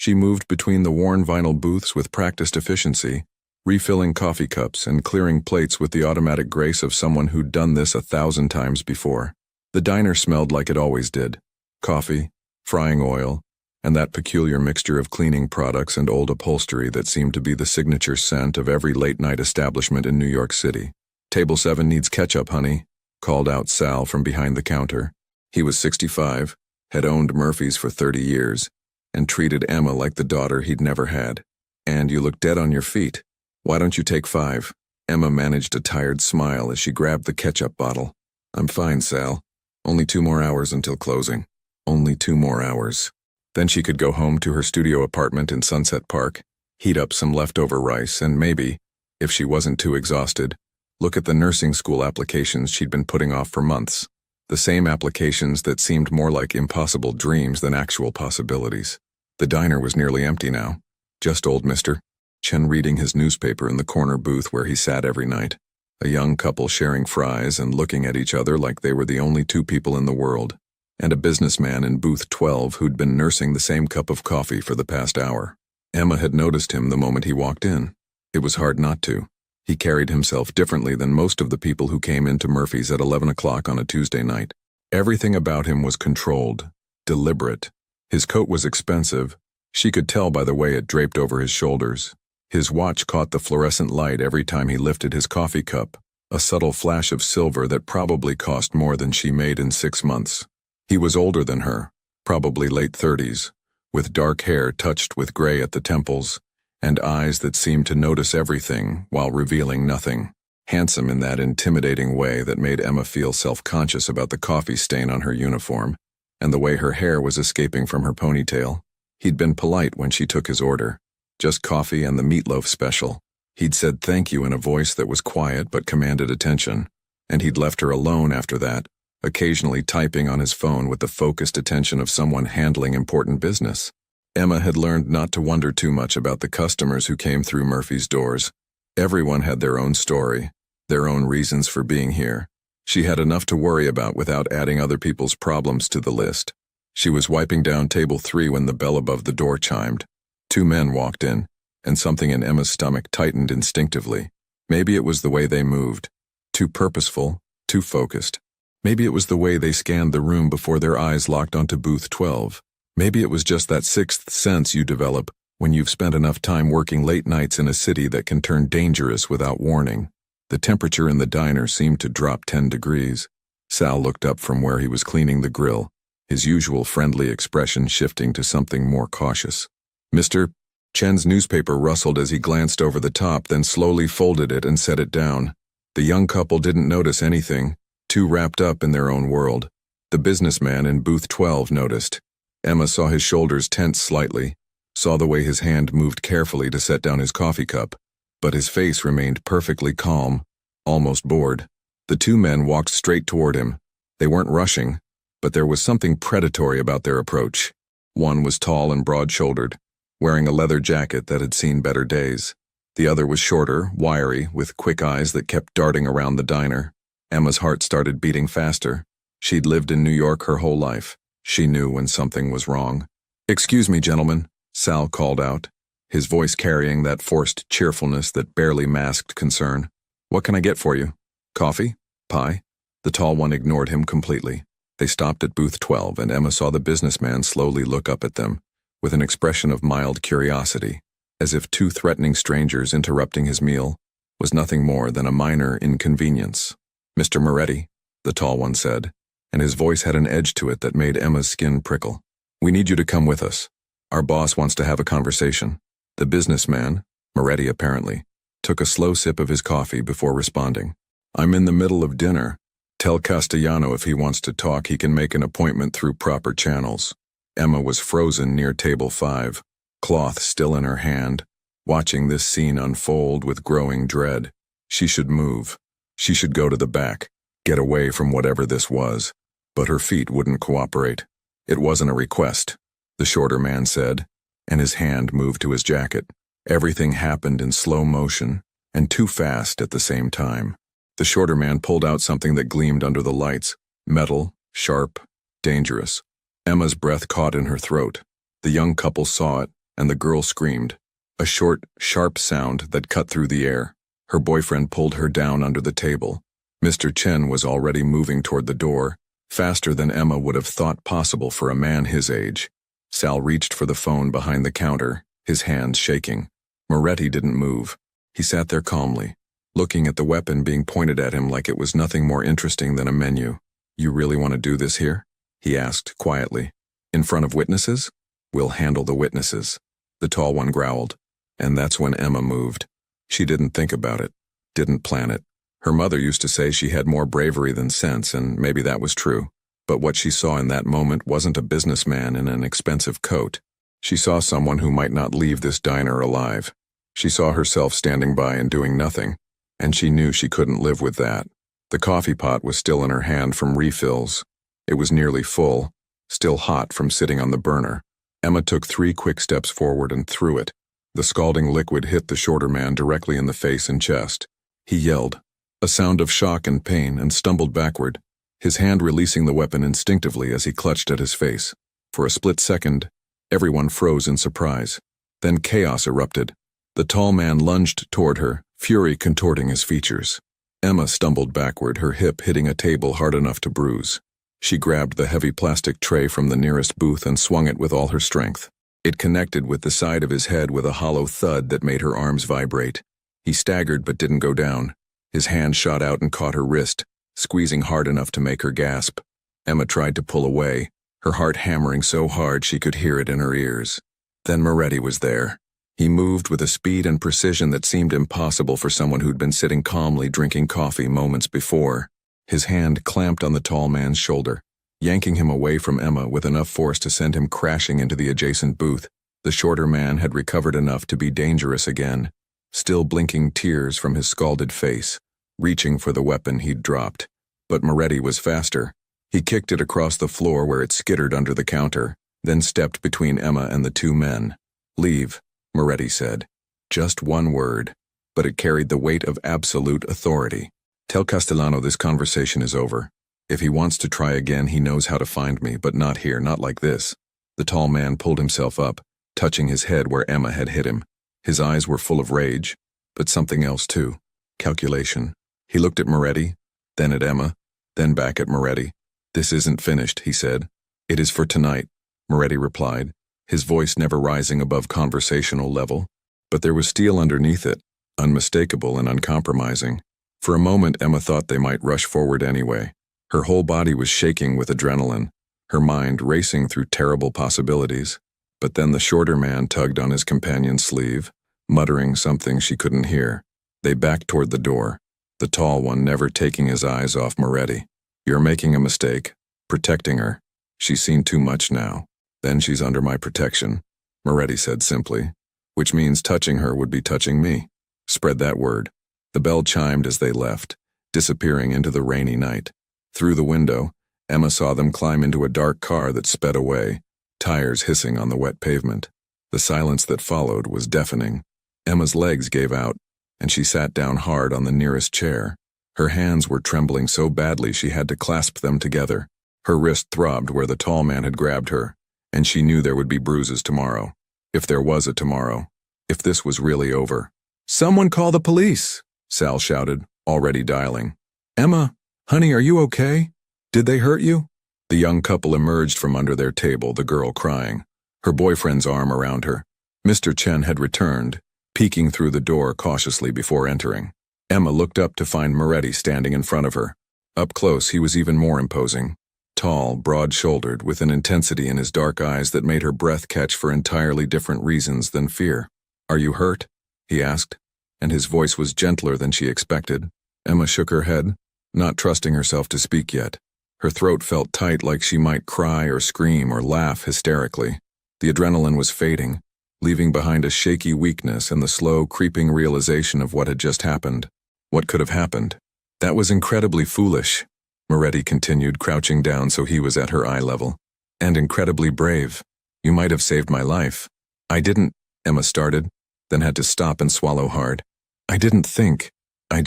She moved between the worn vinyl booths with practiced efficiency, refilling coffee cups and clearing plates with the automatic grace of someone who'd done this 1,000 times before. The diner smelled like it always did: coffee, frying oil, and that peculiar mixture of cleaning products and old upholstery that seemed to be the signature scent of every late-night establishment in New York City. "Table 7 needs ketchup, honey," called out Sal from behind the counter. He was 65, had owned Murphy's for 30 years, and treated Emma like the daughter he'd never had. "And you look dead on your feet. Why don't you take 5? Emma managed a tired smile as she grabbed the ketchup bottle. "I'm fine, Sal. Only 2 more hours until closing. Only 2 more hours. Then she could go home to her studio apartment in Sunset Park, heat up some leftover rice, and maybe, if she wasn't too exhausted, look at the nursing school applications she'd been putting off for months. The same applications that seemed more like impossible dreams than actual possibilities. The diner was nearly empty now. Just old Mr. Chen reading his newspaper in the corner booth where he sat every night. A young couple sharing fries and looking at each other like they were the only 2 people in the world. And a businessman in booth 12 who'd been nursing the same cup of coffee for the past hour. Emma had noticed him the moment he walked in. It was hard not to. He carried himself differently than most of the people who came into Murphy's at 11 o'clock on a Tuesday night. Everything about him was controlled, deliberate. His coat was expensive. She could tell by the way it draped over his shoulders. His watch caught the fluorescent light every time he lifted his coffee cup, a subtle flash of silver that probably cost more than she made in 6 months. He was older than her, probably late 30s, with dark hair touched with gray at the temples, and eyes that seemed to notice everything while revealing nothing. Handsome in that intimidating way that made Emma feel self-conscious about the coffee stain on her uniform, and the way her hair was escaping from her ponytail. He'd been polite when she took his order. Just coffee and the meatloaf special. He'd said thank you in a voice that was quiet but commanded attention, and he'd left her alone after that, occasionally typing on his phone with the focused attention of someone handling important business. Emma had learned not to wonder too much about the customers who came through Murphy's doors. Everyone had their own story, their own reasons for being here. She had enough to worry about without adding other people's problems to the list. She was wiping down table 3 when the bell above the door chimed. 2 men walked in, and something in Emma's stomach tightened instinctively. Maybe it was the way they moved. Too purposeful, too focused. Maybe it was the way they scanned the room before their eyes locked onto booth 12. Maybe it was just that 6th sense you develop when you've spent enough time working late nights in a city that can turn dangerous without warning. The temperature in the diner seemed to drop 10 degrees. Sal looked up from where he was cleaning the grill, his usual friendly expression shifting to something more cautious. Mr. Chen's newspaper rustled as he glanced over the top, then slowly folded it and set it down. The young couple didn't notice anything, too wrapped up in their own world. The businessman in booth 12 noticed. Emma saw his shoulders tense slightly, saw the way his hand moved carefully to set down his coffee cup, but his face remained perfectly calm, almost bored. The 2 men walked straight toward him. They weren't rushing, but there was something predatory about their approach. One was tall and broad-shouldered, wearing a leather jacket that had seen better days. The other was shorter, wiry, with quick eyes that kept darting around the diner. Emma's heart started beating faster. She'd lived in New York her whole life. She knew when something was wrong. "Excuse me, gentlemen," Sal called out, his voice carrying that forced cheerfulness that barely masked concern. "What can I get for you? Coffee? Pie?" The tall one ignored him completely. They stopped at booth 12, and Emma saw the businessman slowly look up at them, with an expression of mild curiosity, as if 2 threatening strangers interrupting his meal was nothing more than a minor inconvenience. "Mr. Moretti," the tall one said, and his voice had an edge to it that made Emma's skin prickle. "We need you to come with us. Our boss wants to have a conversation." The businessman, Moretti apparently, took a slow sip of his coffee before responding. "I'm in the middle of dinner. Tell Castellano if he wants to talk he can make an appointment through proper channels." Emma was frozen near table 5, cloth still in her hand, watching this scene unfold with growing dread. She should move. She should go to the back, get away from whatever this was. But her feet wouldn't cooperate. "It wasn't a request," the shorter man said, and his hand moved to his jacket. Everything happened in slow motion, and too fast at the same time. The shorter man pulled out something that gleamed under the lights, metal, sharp, dangerous. Emma's breath caught in her throat. The young couple saw it, and the girl screamed. A short, sharp sound that cut through the air. Her boyfriend pulled her down under the table. Mr. Chen was already moving toward the door, faster than Emma would have thought possible for a man his age. Sal reached for the phone behind the counter, his hands shaking. Moretti didn't move. He sat there calmly, looking at the weapon being pointed at him like it was nothing more interesting than a menu. "You really want to do this here?" he asked quietly. "In front of witnesses?" "We'll handle the witnesses," the tall one growled. And that's when Emma moved. She didn't think about it, didn't plan it. Her mother used to say she had more bravery than sense, and maybe that was true. But what she saw in that moment wasn't a businessman in an expensive coat. She saw someone who might not leave this diner alive. She saw herself standing by and doing nothing, and she knew she couldn't live with that. The coffee pot was still in her hand from refills. It was nearly full, still hot from sitting on the burner. Emma took 3 quick steps forward and threw it. The scalding liquid hit the shorter man directly in the face and chest. He yelled, a sound of shock and pain, and stumbled backward, his hand releasing the weapon instinctively as he clutched at his face. For a split second, everyone froze in surprise. Then chaos erupted. The tall man lunged toward her, fury contorting his features. Emma stumbled backward, her hip hitting a table hard enough to bruise. She grabbed the heavy plastic tray from the nearest booth and swung it with all her strength. It connected with the side of his head with a hollow thud that made her arms vibrate. He staggered but didn't go down. His hand shot out and caught her wrist, squeezing hard enough to make her gasp. Emma tried to pull away, her heart hammering so hard she could hear it in her ears. Then Moretti was there. He moved with a speed and precision that seemed impossible for someone who'd been sitting calmly drinking coffee moments before. His hand clamped on the tall man's shoulder, yanking him away from Emma with enough force to send him crashing into the adjacent booth. The shorter man had recovered enough to be dangerous again, still blinking tears from his scalded face, reaching for the weapon he'd dropped. But Moretti was faster. He kicked it across the floor where it skittered under the counter, then stepped between Emma and the 2 men. "Leave," Moretti said. Just one word, but it carried the weight of absolute authority. "Tell Castellano this conversation is over. If he wants to try again, he knows how to find me, but not here, not like this." The tall man pulled himself up, touching his head where Emma had hit him. His eyes were full of rage, but something else too. Calculation. He looked at Moretti, then at Emma, then back at Moretti. "This isn't finished," he said. "It is for tonight," Moretti replied, his voice never rising above conversational level. But there was steel underneath it, unmistakable and uncompromising. For a moment, Emma thought they might rush forward anyway. Her whole body was shaking with adrenaline, her mind racing through terrible possibilities. But then the shorter man tugged on his companion's sleeve, muttering something she couldn't hear. They backed toward the door, the tall one never taking his eyes off Moretti. "You're making a mistake, protecting her. She's seen too much now. Then she's under my protection," Moretti said simply, "which means touching her would be touching me. Spread that word." The bell chimed as they left, disappearing into the rainy night. Through the window, Emma saw them climb into a dark car that sped away, tires hissing on the wet pavement. The silence that followed was deafening. Emma's legs gave out, and she sat down hard on the nearest chair. Her hands were trembling so badly she had to clasp them together. Her wrist throbbed where the tall man had grabbed her, and she knew there would be bruises tomorrow. If there was a tomorrow. If this was really over. "Someone call the police!" Sal shouted, already dialing. "Emma, honey, are you okay? Did they hurt you?" The young couple emerged from under their table, the girl crying, her boyfriend's arm around her. Mr. Chen had returned, peeking through the door cautiously before entering. Emma looked up to find Moretti standing in front of her. Up close, he was even more imposing. Tall, broad-shouldered, with an intensity in his dark eyes that made her breath catch for entirely different reasons than fear. "Are you hurt?" he asked, and his voice was gentler than she expected. Emma shook her head, not trusting herself to speak yet. Her throat felt tight, like she might cry or scream or laugh hysterically. The adrenaline was fading, leaving behind a shaky weakness and the slow, creeping realization of what had just happened. What could have happened? "That was incredibly foolish," Moretti continued, crouching down so he was at her eye level. "And incredibly brave. You might have saved my life." "I didn't," Emma started, then had to stop and swallow hard. "I didn't think. I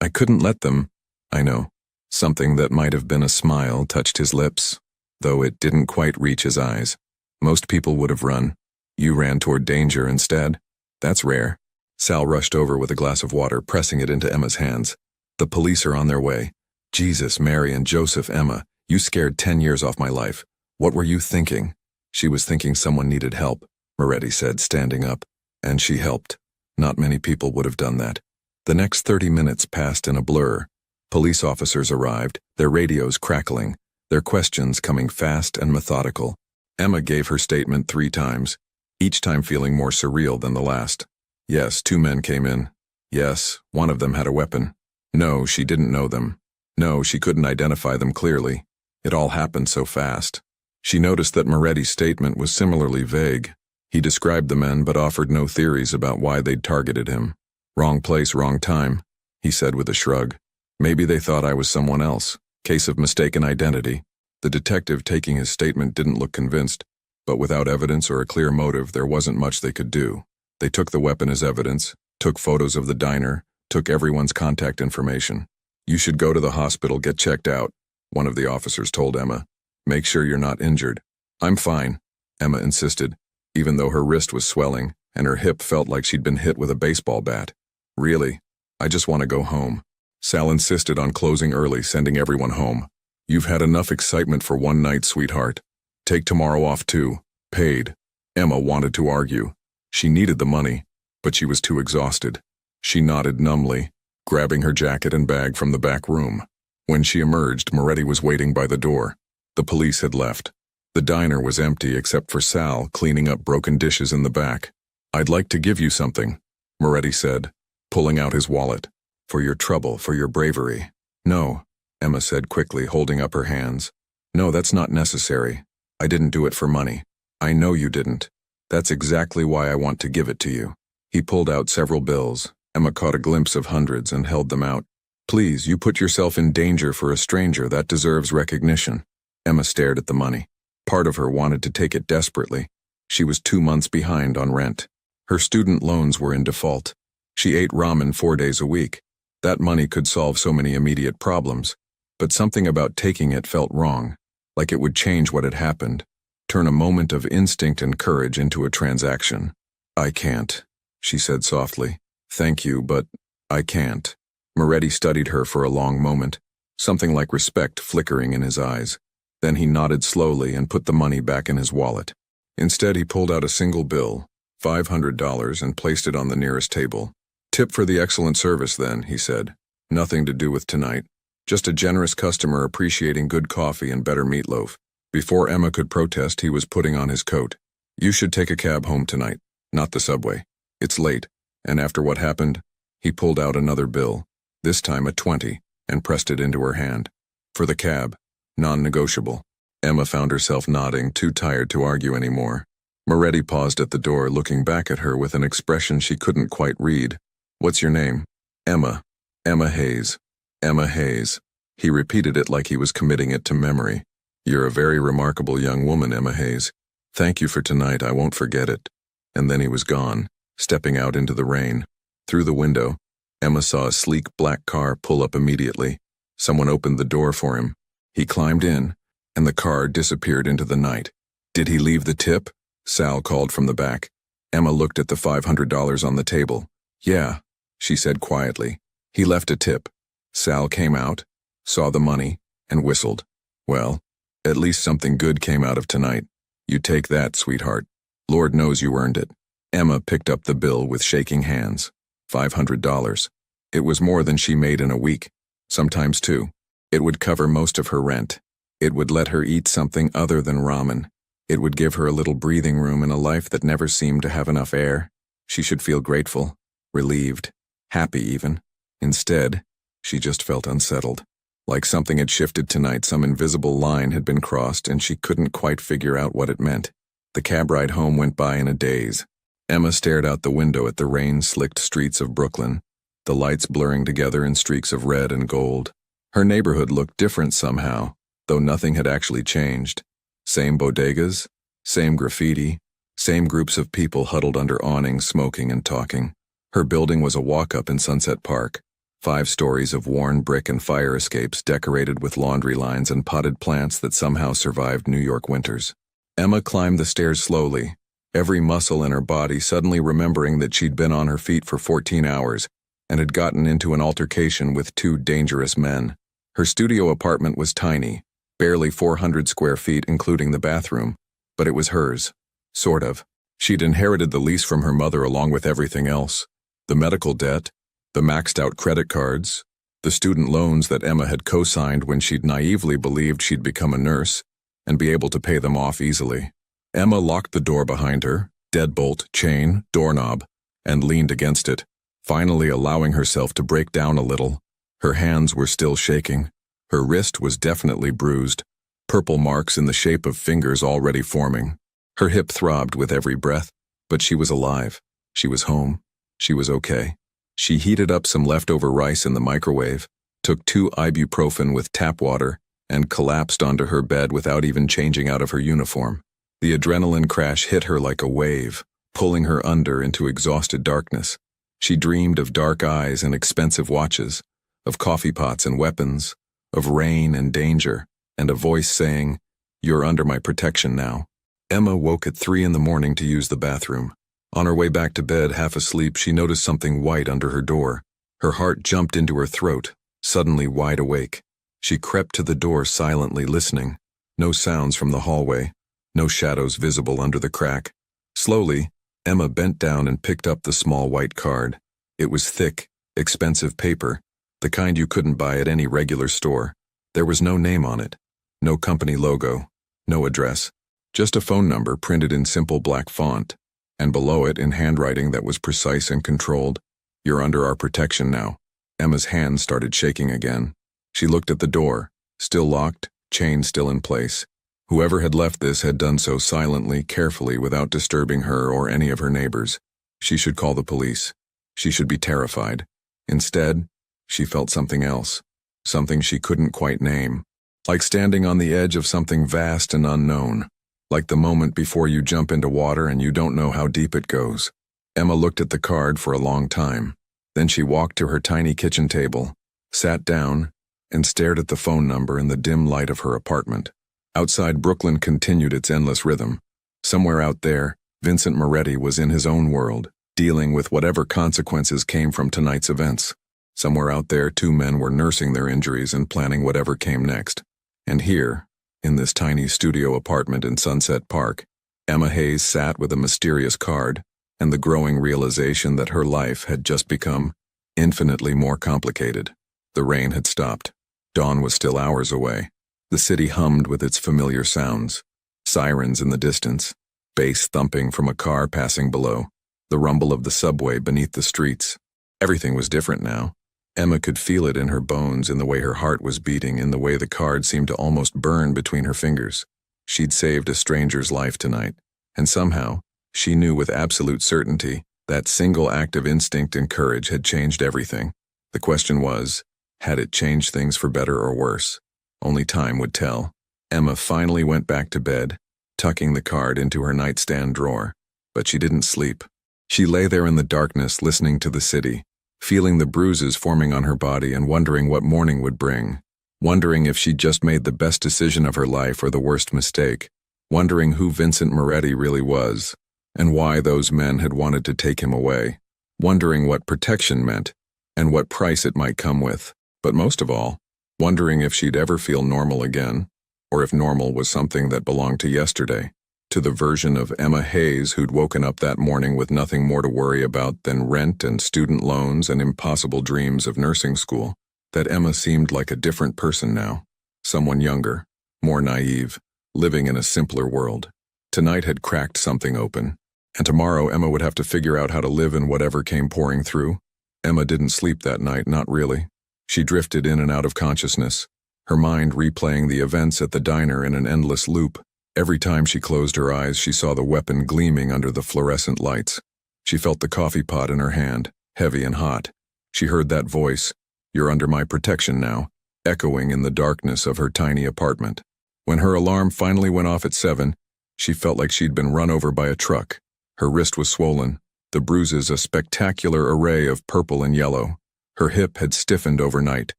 couldn't let them." "I know." Something that might have been a smile touched his lips, though it didn't quite reach his eyes. "Most people would have run. You ran toward danger instead. That's rare. Sal rushed over with a glass of water, pressing it into Emma's hands. The police are on their way. Jesus, Mary, and Joseph, Emma, you scared 10 years off my life. What were you thinking? She was thinking someone needed help, Moretti said, standing up. And she helped. Not many people would have done that. The next 30 minutes passed in a blur. Police officers arrived, their radios crackling, their questions coming fast and methodical. Emma gave her statement 3 times, each time feeling more surreal than the last. Yes, 2 men came in. Yes, one of them had a weapon. No, she didn't know them. No, she couldn't identify them clearly. It all happened so fast. She noticed that Moretti's statement was similarly vague. He described the men but offered no theories about why they'd targeted him. Wrong place, wrong time, he said with a shrug. Maybe they thought I was someone else. Case of mistaken identity. The detective taking his statement didn't look convinced, but without evidence or a clear motive, there wasn't much they could do. They took the weapon as evidence, took photos of the diner, took everyone's contact information. You should go to the hospital, get checked out, one of the officers told Emma. Make sure you're not injured. I'm fine, Emma insisted, even though her wrist was swelling and her hip felt like she'd been hit with a baseball bat. Really? I just want to go home. Sal insisted on closing early, sending everyone home. You've had enough excitement for one night, sweetheart. Take tomorrow off too. Paid. Emma wanted to argue. She needed the money, but she was too exhausted. She nodded numbly, grabbing her jacket and bag from the back room. When she emerged, Moretti was waiting by the door. The police had left. The diner was empty except for Sal cleaning up broken dishes in the back. I'd like to give you something, Moretti said, pulling out his wallet. For your trouble, for your bravery. No, Emma said quickly, holding up her hands. No, that's not necessary. I didn't do it for money. I know you didn't. That's exactly why I want to give it to you. He pulled out several bills. Emma caught a glimpse of hundreds and held them out. Please, you put yourself in danger for a stranger that deserves recognition. Emma stared at the money. Part of her wanted to take it desperately. She was 2 months behind on rent. Her student loans were in default. She ate ramen 4 days a week. That money could solve so many immediate problems. But something about taking it felt wrong, like it would change what had happened, turn a moment of instinct and courage into a transaction. I can't, she said softly. Thank you, but I can't. Moretti studied her for a long moment, something like respect flickering in his eyes. Then he nodded slowly and put the money back in his wallet. Instead, he pulled out a single bill, $500, and placed it on the nearest table. Tip for the excellent service then, he said. Nothing to do with tonight. Just a generous customer appreciating good coffee and better meatloaf. Before Emma could protest, he was putting on his coat. You should take a cab home tonight, not the subway. It's late, and after what happened, he pulled out another bill, this time a 20, and pressed it into her hand. For the cab, non-negotiable. Emma found herself nodding, too tired to argue anymore. Moretti paused at the door, looking back at her with an expression she couldn't quite read. What's your name? Emma. Emma Hayes. Emma Hayes. He repeated it like he was committing it to memory. You're a very remarkable young woman, Emma Hayes. Thank you for tonight, I won't forget it. And then he was gone, stepping out into the rain. Through the window, Emma saw a sleek black car pull up immediately. Someone opened the door for him. He climbed in, and the car disappeared into the night. Did he leave the tip? Sal called from the back. Emma looked at the $500 on the table. Yeah, she said quietly. He left a tip. Sal came out, saw the money, and whistled. Well, at least something good came out of tonight. You take that, sweetheart. Lord knows you earned it. Emma picked up the bill with shaking hands. $500. It was more than she made in a week, sometimes 2. It would cover most of her rent. It would let her eat something other than ramen. It would give her a little breathing room in a life that never seemed to have enough air. She should feel grateful, relieved, happy even. Instead, she just felt unsettled. Like something had shifted tonight, some invisible line had been crossed and she couldn't quite figure out what it meant. The cab ride home went by in a daze. Emma stared out the window at the rain-slicked streets of Brooklyn, the lights blurring together in streaks of red and gold. Her neighborhood looked different somehow, though nothing had actually changed. Same bodegas, same graffiti, same groups of people huddled under awnings smoking and talking. Her building was a walk-up in Sunset Park, 5 stories of worn brick and fire escapes decorated with laundry lines and potted plants that somehow survived New York winters. Emma climbed the stairs slowly, every muscle in her body suddenly remembering that she'd been on her feet for 14 hours and had gotten into an altercation with two dangerous men. Her studio apartment was tiny, barely 400 square feet including the bathroom, but it was hers. Sort of. She'd inherited the lease from her mother along with everything else. The medical debt, the maxed-out credit cards, the student loans that Emma had co-signed when she'd naively believed she'd become a nurse and be able to pay them off easily. Emma locked the door behind her, deadbolt, chain, doorknob, and leaned against it, finally allowing herself to break down a little. Her hands were still shaking. Her wrist was definitely bruised, purple marks in the shape of fingers already forming. Her hip throbbed with every breath, but she was alive. She was home. She was okay. She heated up some leftover rice in the microwave, took 2 ibuprofen with tap water, and collapsed onto her bed without even changing out of her uniform. The adrenaline crash hit her like a wave, pulling her under into exhausted darkness. She dreamed of dark eyes and expensive watches, of coffee pots and weapons, of rain and danger, and a voice saying, "You're under my protection now." Emma woke at 3 in the morning to use the bathroom. On her way back to bed, half asleep, she noticed something white under her door. Her heart jumped into her throat, suddenly wide awake. She crept to the door silently listening. No sounds from the hallway, no shadows visible under the crack. Slowly, Emma bent down and picked up the small white card. It was thick, expensive paper, the kind you couldn't buy at any regular store. There was no name on it, no company logo, no address, just a phone number printed in simple black font, and below it in handwriting that was precise and controlled, "You're under our protection now." Emma's hand started shaking again. She looked at the door, still locked, chain still in place. Whoever had left this had done so silently, carefully, without disturbing her or any of her neighbors. She should call the police. She should be terrified. Instead, she felt something else, something she couldn't quite name, like standing on the edge of something vast and unknown, like the moment before you jump into water and you don't know how deep it goes. Emma looked at the card for a long time. Then she walked to her tiny kitchen table, sat down, and stared at the phone number in the dim light of her apartment. Outside, Brooklyn continued its endless rhythm. Somewhere out there, Vincent Moretti was in his own world, dealing with whatever consequences came from tonight's events. Somewhere out there, 2 men were nursing their injuries and planning whatever came next. And here, in this tiny studio apartment in Sunset Park, Emma Hayes sat with a mysterious card and the growing realization that her life had just become infinitely more complicated. The rain had stopped. Dawn was still hours away. The city hummed with its familiar sounds. Sirens in the distance, bass thumping from a car passing below, the rumble of the subway beneath the streets. Everything was different now. Emma could feel it in her bones, in the way her heart was beating, in the way the card seemed to almost burn between her fingers. She'd saved a stranger's life tonight, and somehow, she knew with absolute certainty that single act of instinct and courage had changed everything. The question was, had it changed things for better or worse? Only time would tell. Emma finally went back to bed, tucking the card into her nightstand drawer. But she didn't sleep. She lay there in the darkness, listening to the city, feeling the bruises forming on her body and wondering what morning would bring, wondering if she'd just made the best decision of her life or the worst mistake, wondering who Vincent Moretti really was, and why those men had wanted to take him away, wondering what protection meant, and what price it might come with, but most of all, wondering if she'd ever feel normal again, or if normal was something that belonged to yesterday, to the version of Emma Hayes who'd woken up that morning with nothing more to worry about than rent and student loans and impossible dreams of nursing school. That Emma seemed like a different person now, someone younger, more naive, living in a simpler world. Tonight had cracked something open, and tomorrow Emma would have to figure out how to live in whatever came pouring through. Emma didn't sleep that night, not really. She drifted in and out of consciousness, her mind replaying the events at the diner in an endless loop. Every time she closed her eyes, she saw the weapon gleaming under the fluorescent lights. She felt the coffee pot in her hand, heavy and hot. She heard that voice, "You're under my protection now," echoing in the darkness of her tiny apartment. When her alarm finally went off at 7, she felt like she'd been run over by a truck. Her wrist was swollen, the bruises a spectacular array of purple and yellow. Her hip had stiffened overnight,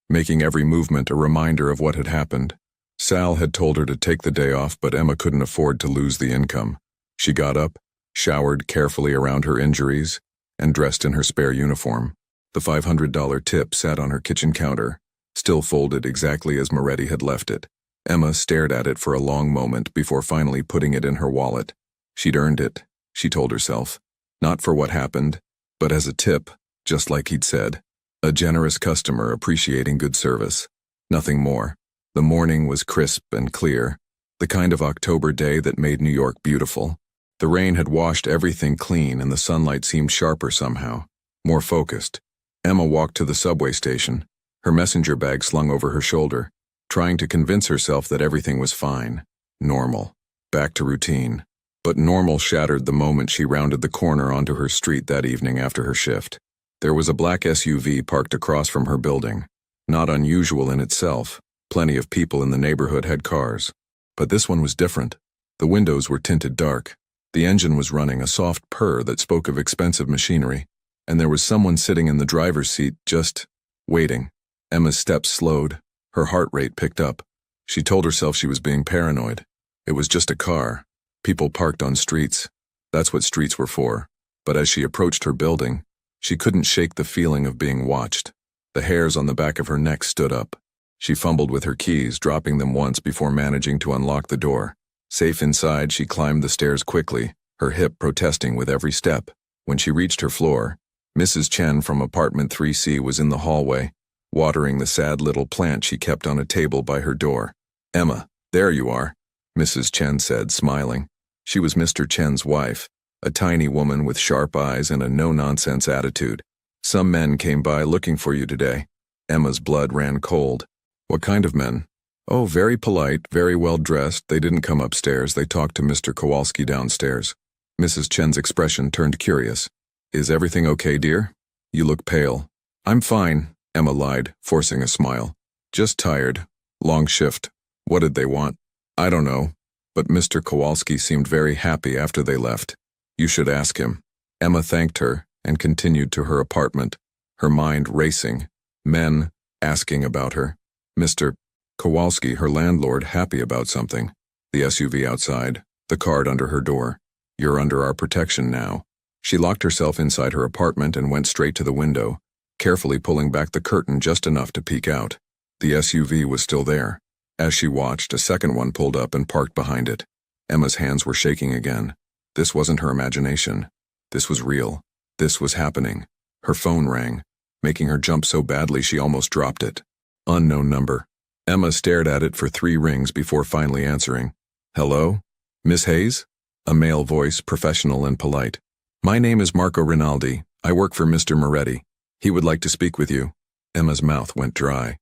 making every movement a reminder of what had happened. Sal had told her to take the day off, but Emma couldn't afford to lose the income. She got up, showered carefully around her injuries, and dressed in her spare uniform. The $500 tip sat on her kitchen counter, still folded exactly as Moretti had left it. Emma stared at it for a long moment before finally putting it in her wallet. She'd earned it, she told herself. Not for what happened, but as a tip, just like he'd said. A generous customer appreciating good service. Nothing more. The morning was crisp and clear, the kind of October day that made New York beautiful. The rain had washed everything clean and the sunlight seemed sharper somehow, more focused. Emma walked to the subway station, her messenger bag slung over her shoulder, trying to convince herself that everything was fine, normal, back to routine. But normal shattered the moment she rounded the corner onto her street that evening after her shift. There was a black SUV parked across from her building. Not unusual in itself, plenty of people in the neighborhood had cars. But this one was different. The windows were tinted dark. The engine was running a soft purr that spoke of expensive machinery, and there was someone sitting in the driver's seat just waiting. Emma's steps slowed. Her heart rate picked up. She told herself she was being paranoid. It was just a car. People parked on streets. That's what streets were for. But as she approached her building, she couldn't shake the feeling of being watched. The hairs on the back of her neck stood up. She fumbled with her keys, dropping them once before managing to unlock the door. Safe inside, she climbed the stairs quickly, her hip protesting with every step. When she reached her floor, Mrs. Chen from apartment 3C was in the hallway, watering the sad little plant she kept on a table by her door. "Emma, there you are," Mrs. Chen said, smiling. She was Mr. Chen's wife, a tiny woman with sharp eyes and a no-nonsense attitude. "Some men came by looking for you today." Emma's blood ran cold. "What kind of men?" "Oh, very polite, very well-dressed. They didn't come upstairs. They talked to Mr. Kowalski downstairs." Mrs. Chen's expression turned curious. "Is everything okay, dear? You look pale." "I'm fine," Emma lied, forcing a smile. "Just tired. Long shift. What did they want?" "I don't know, but Mr. Kowalski seemed very happy after they left. You should ask him." Emma thanked her and continued to her apartment, her mind racing. Men asking about her. Mr. Kowalski, her landlord, happy about something. The SUV outside, the card under her door. "You're under our protection now." She locked herself inside her apartment and went straight to the window, carefully pulling back the curtain just enough to peek out. The SUV was still there. As she watched, a second one pulled up and parked behind it. Emma's hands were shaking again. This wasn't her imagination. This was real. This was happening. Her phone rang, making her jump so badly she almost dropped it. Unknown number. Emma stared at it for 3 rings before finally answering. "Hello? Miss Hayes?" A male voice, professional and polite. "My name is Marco Rinaldi. I work for Mr. Moretti. He would like to speak with you." Emma's mouth went dry.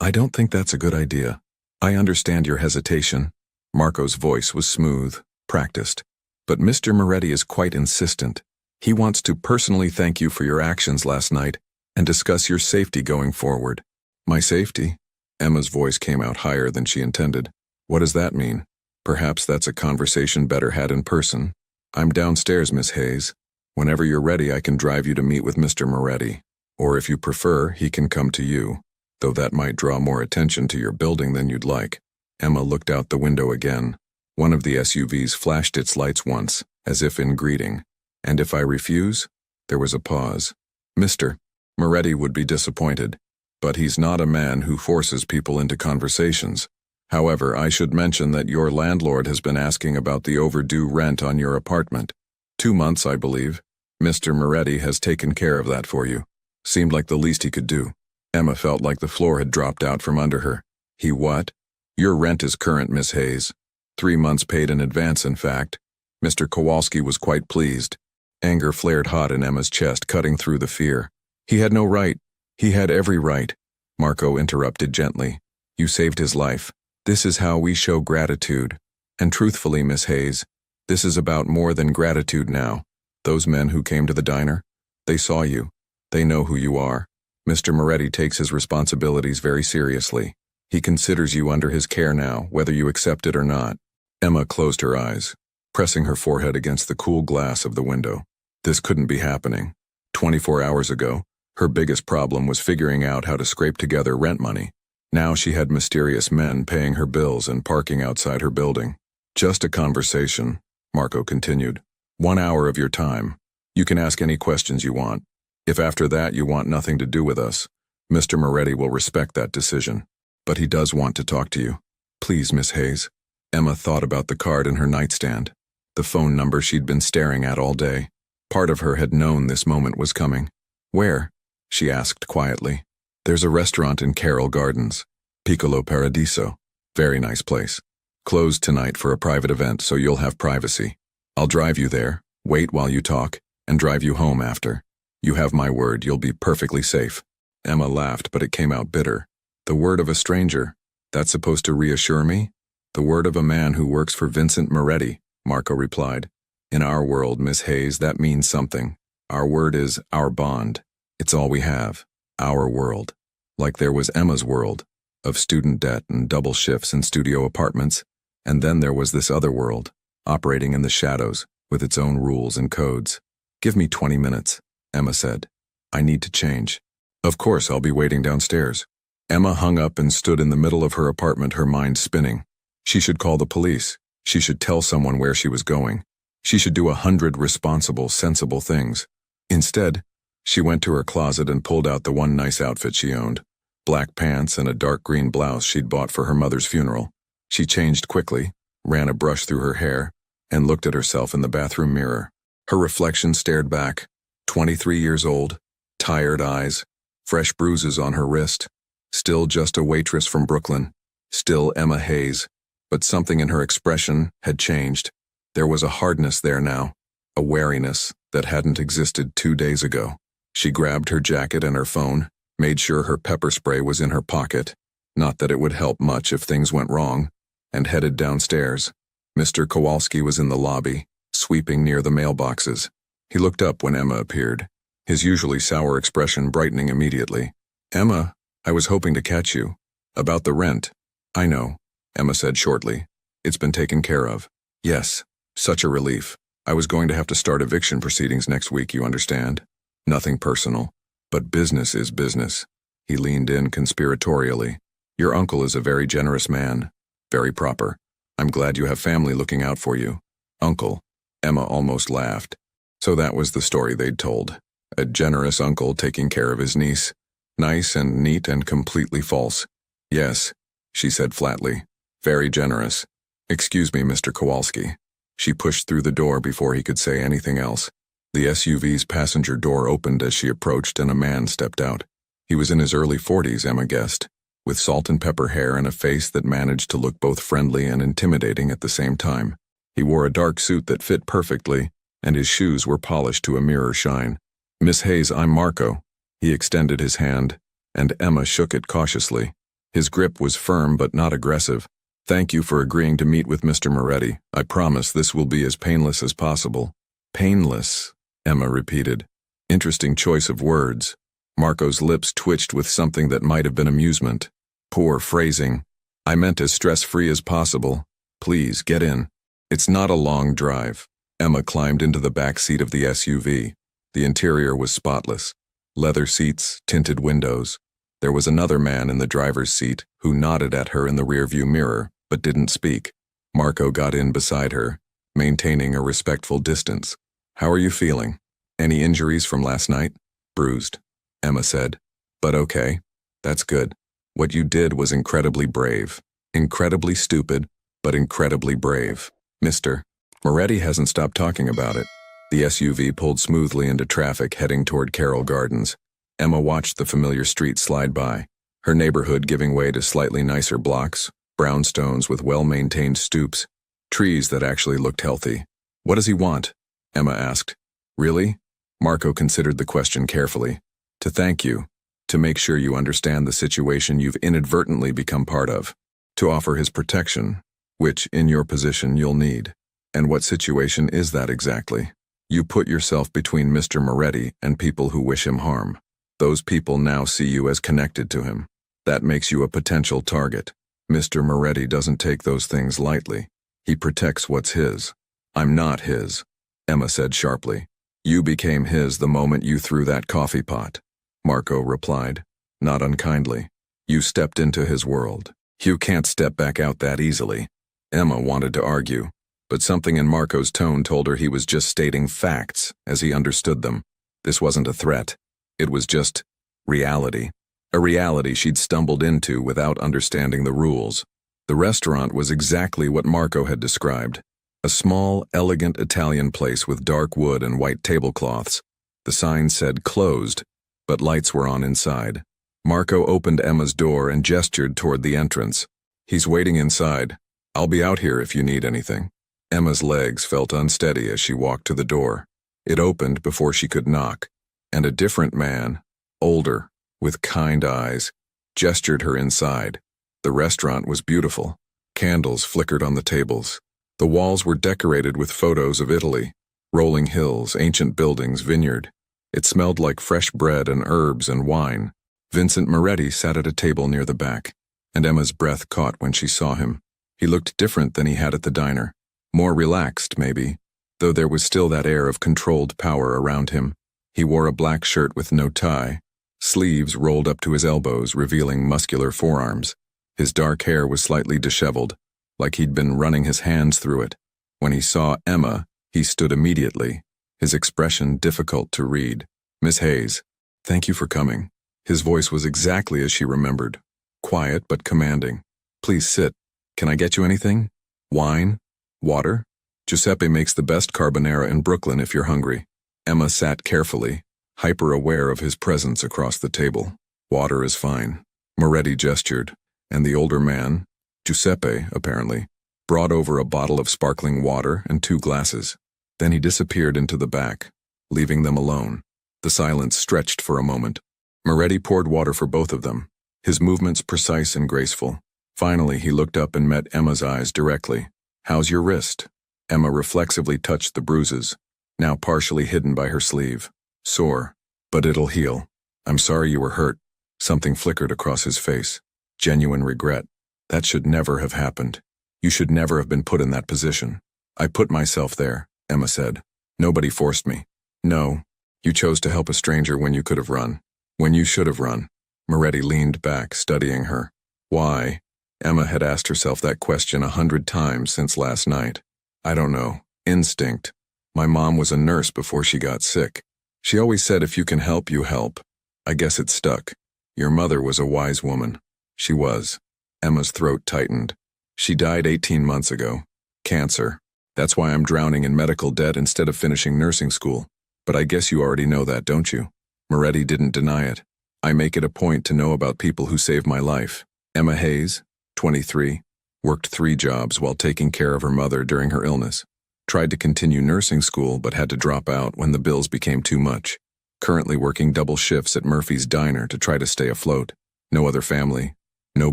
I don't think that's a good idea. I understand your hesitation." Marco's voice was smooth, practiced. "But Mr. Moretti is quite insistent. He wants to personally thank you for your actions last night and discuss your safety going forward." "My safety?" Emma's voice came out higher than she intended. "What does that mean? Perhaps that's a conversation better had in person." "I'm downstairs, Miss Hayes. Whenever you're ready, I can drive you to meet with Mr. Moretti. Or if you prefer, he can come to you, though that might draw more attention to your building than you'd like." Emma looked out the window again. One of the SUVs flashed its lights once, as if in greeting. "And if I refuse?" There was a pause. "Mr. Moretti would be disappointed, but he's not a man who forces people into conversations. However, I should mention that your landlord has been asking about the overdue rent on your apartment. 2 months, I believe. Mr. Moretti has taken care of that for you." Seemed like the least he could do. Emma felt like the floor had dropped out from under her. "He what?" "Your rent is current, Miss Hayes. 3 months paid in advance, in fact." Mr. Kowalski was quite pleased. Anger flared hot in Emma's chest, cutting through the fear. "He had no right. He had every right." Marco interrupted gently. "You saved his life. This is how we show gratitude. And truthfully, Miss Hayes, this is about more than gratitude now. Those men who came to the diner, they saw you. They know who you are. Mr. Moretti takes his responsibilities very seriously. He considers you under his care now, whether you accept it or not." Emma closed her eyes, pressing her forehead against the cool glass of the window. This couldn't be happening. 24 hours ago, her biggest problem was figuring out how to scrape together rent money. Now she had mysterious men paying her bills and parking outside her building. Just a conversation. Marco continued. 1 hour of your time. You can ask any questions you want. If after that you want nothing to do with us, Mr. Moretti will respect that decision. But he does want to talk to you. Please, Miss Hayes. Emma thought about the card in her nightstand, the phone number she'd been staring at all day. Part of her had known this moment was coming. Where? She asked quietly. There's a restaurant in Carroll Gardens. Piccolo Paradiso. Very nice place. Closed tonight for a private event, so you'll have privacy. I'll drive you there, wait while you talk, and drive you home after. You have my word, you'll be perfectly safe. Emma laughed, but it came out bitter. The word of a stranger. That's supposed to reassure me? The word of a man who works for Vincent Moretti, Marco replied. In our world, Miss Hayes, that means something. Our word is our bond. It's all we have. Our world. Like there was Emma's world, of student debt and double shifts in studio apartments, and then there was this other world, operating in the shadows, with its own rules and codes. Give me 20 minutes, Emma said. I need to change. Of course, I'll be waiting downstairs. Emma hung up and stood in the middle of her apartment, her mind spinning. She should call the police. She should tell someone where she was going. She should do 100 responsible, sensible things. Instead, she went to her closet and pulled out the one nice outfit she owned. Black pants and a dark green blouse she'd bought for her mother's funeral. She changed quickly, ran a brush through her hair, and looked at herself in the bathroom mirror. Her reflection stared back. 23 years old, tired eyes, fresh bruises on her wrist. Still just a waitress from Brooklyn. Still Emma Hayes. But something in her expression had changed. There was a hardness there now, a wariness that hadn't existed 2 days ago. She grabbed her jacket and her phone, made sure her pepper spray was in her pocket, not that it would help much if things went wrong, and headed downstairs. Mr. Kowalski was in the lobby, sweeping near the mailboxes. He looked up when Emma appeared, his usually sour expression brightening immediately. Emma, I was hoping to catch you. About the rent. I know, Emma said shortly. It's been taken care of. Yes, such a relief. I was going to have to start eviction proceedings next week, you understand? Nothing personal, but business is business. He leaned in conspiratorially. Your uncle is a very generous man, very proper. I'm glad you have family looking out for you. Uncle. Emma almost laughed. So that was the story they'd told. A generous uncle taking care of his niece. Nice and neat and completely false. Yes, she said flatly. Very generous. Excuse me, Mr. Kowalski. She pushed through the door before he could say anything else. The SUV's passenger door opened as she approached and a man stepped out. He was in his early 40s, Emma guessed, with salt and pepper hair and a face that managed to look both friendly and intimidating at the same time. He wore a dark suit that fit perfectly, and his shoes were polished to a mirror shine. Miss Hayes, I'm Marco. He extended his hand, and Emma shook it cautiously. His grip was firm but not aggressive. Thank you for agreeing to meet with Mr. Moretti. I promise this will be as painless as possible. Painless, Emma repeated. Interesting choice of words. Marco's lips twitched with something that might have been amusement. Poor phrasing. I meant as stress-free as possible. Please, get in. It's not a long drive. Emma climbed into the back seat of the SUV. The interior was spotless. Leather seats, tinted windows. There was another man in the driver's seat who nodded at her in the rearview mirror, but didn't speak. Marco got in beside her, maintaining a respectful distance. How are you feeling? Any injuries from last night? Bruised, Emma said. But okay. That's good. What you did was incredibly brave. Incredibly stupid, but incredibly brave. Mr. Moretti hasn't stopped talking about it. The SUV pulled smoothly into traffic heading toward Carroll Gardens. Emma watched the familiar street slide by, her neighborhood giving way to slightly nicer blocks, brownstones with well-maintained stoops, trees that actually looked healthy. What does he want? Emma asked. Really? Marco considered the question carefully. To thank you. To make sure you understand the situation you've inadvertently become part of. To offer his protection, which, in your position, you'll need. And what situation is that exactly? You put yourself between Mr. Moretti and people who wish him harm. Those people now see you as connected to him. That makes you a potential target. Mr. Moretti doesn't take those things lightly. He protects what's his. I'm not his, Emma said sharply. You became his the moment you threw that coffee pot. Marco replied, not unkindly. You stepped into his world. You can't step back out that easily. Emma wanted to argue, but something in Marco's tone told her he was just stating facts as he understood them. This wasn't a threat. It was just reality. A reality she'd stumbled into without understanding the rules. The restaurant was exactly what Marco had described. A small, elegant Italian place with dark wood and white tablecloths. The sign said closed, but lights were on inside. Marco opened Emma's door and gestured toward the entrance. "He's waiting inside. I'll be out here if you need anything." Emma's legs felt unsteady as she walked to the door. It opened before she could knock, and a different man, older, with kind eyes, gestured her inside. The restaurant was beautiful. Candles flickered on the tables. The walls were decorated with photos of Italy, rolling hills, ancient buildings, vineyard. It smelled like fresh bread and herbs and wine. Vincent Moretti sat at a table near the back, and Emma's breath caught when she saw him. He looked different than he had at the diner. More relaxed, maybe, though there was still that air of controlled power around him. He wore a black shirt with no tie, sleeves rolled up to his elbows, revealing muscular forearms. His dark hair was slightly disheveled, like he'd been running his hands through it. When he saw Emma, he stood immediately, his expression difficult to read. "Miss Hayes, thank you for coming." His voice was exactly as she remembered, quiet but commanding. "Please sit. Can I get you anything? Wine? Water? Giuseppe makes the best carbonara in Brooklyn if you're hungry." Emma sat carefully, hyper-aware of his presence across the table. "Water is fine." Moretti gestured, and the older man, Giuseppe, apparently, brought over a bottle of sparkling water and 2 glasses. Then he disappeared into the back, leaving them alone. The silence stretched for a moment. Moretti poured water for both of them, his movements precise and graceful. Finally, he looked up and met Emma's eyes directly. "How's your wrist?" Emma reflexively touched the bruises, now partially hidden by her sleeve. "Sore, but it'll heal. I'm sorry you were hurt." Something flickered across his face. Genuine regret. "That should never have happened. You should never have been put in that position." "I put myself there," Emma said. "Nobody forced me." "No, you chose to help a stranger when you could have run. When you should have run." Moretti leaned back, studying her. "Why?" Emma had asked herself that question 100 times since last night. "I don't know. Instinct. My mom was a nurse before she got sick. She always said if you can help, you help. I guess it stuck. Your mother was a wise woman." "She was." Emma's throat tightened. "She died 18 months ago. Cancer. That's why I'm drowning in medical debt instead of finishing nursing school. But I guess you already know that, don't you?" Moretti didn't deny it. "I make it a point to know about people who saved my life." Emma Hayes, 23, worked 3 jobs while taking care of her mother during her illness. Tried to continue nursing school but had to drop out when the bills became too much. Currently working double shifts at Murphy's Diner to try to stay afloat. No other family. No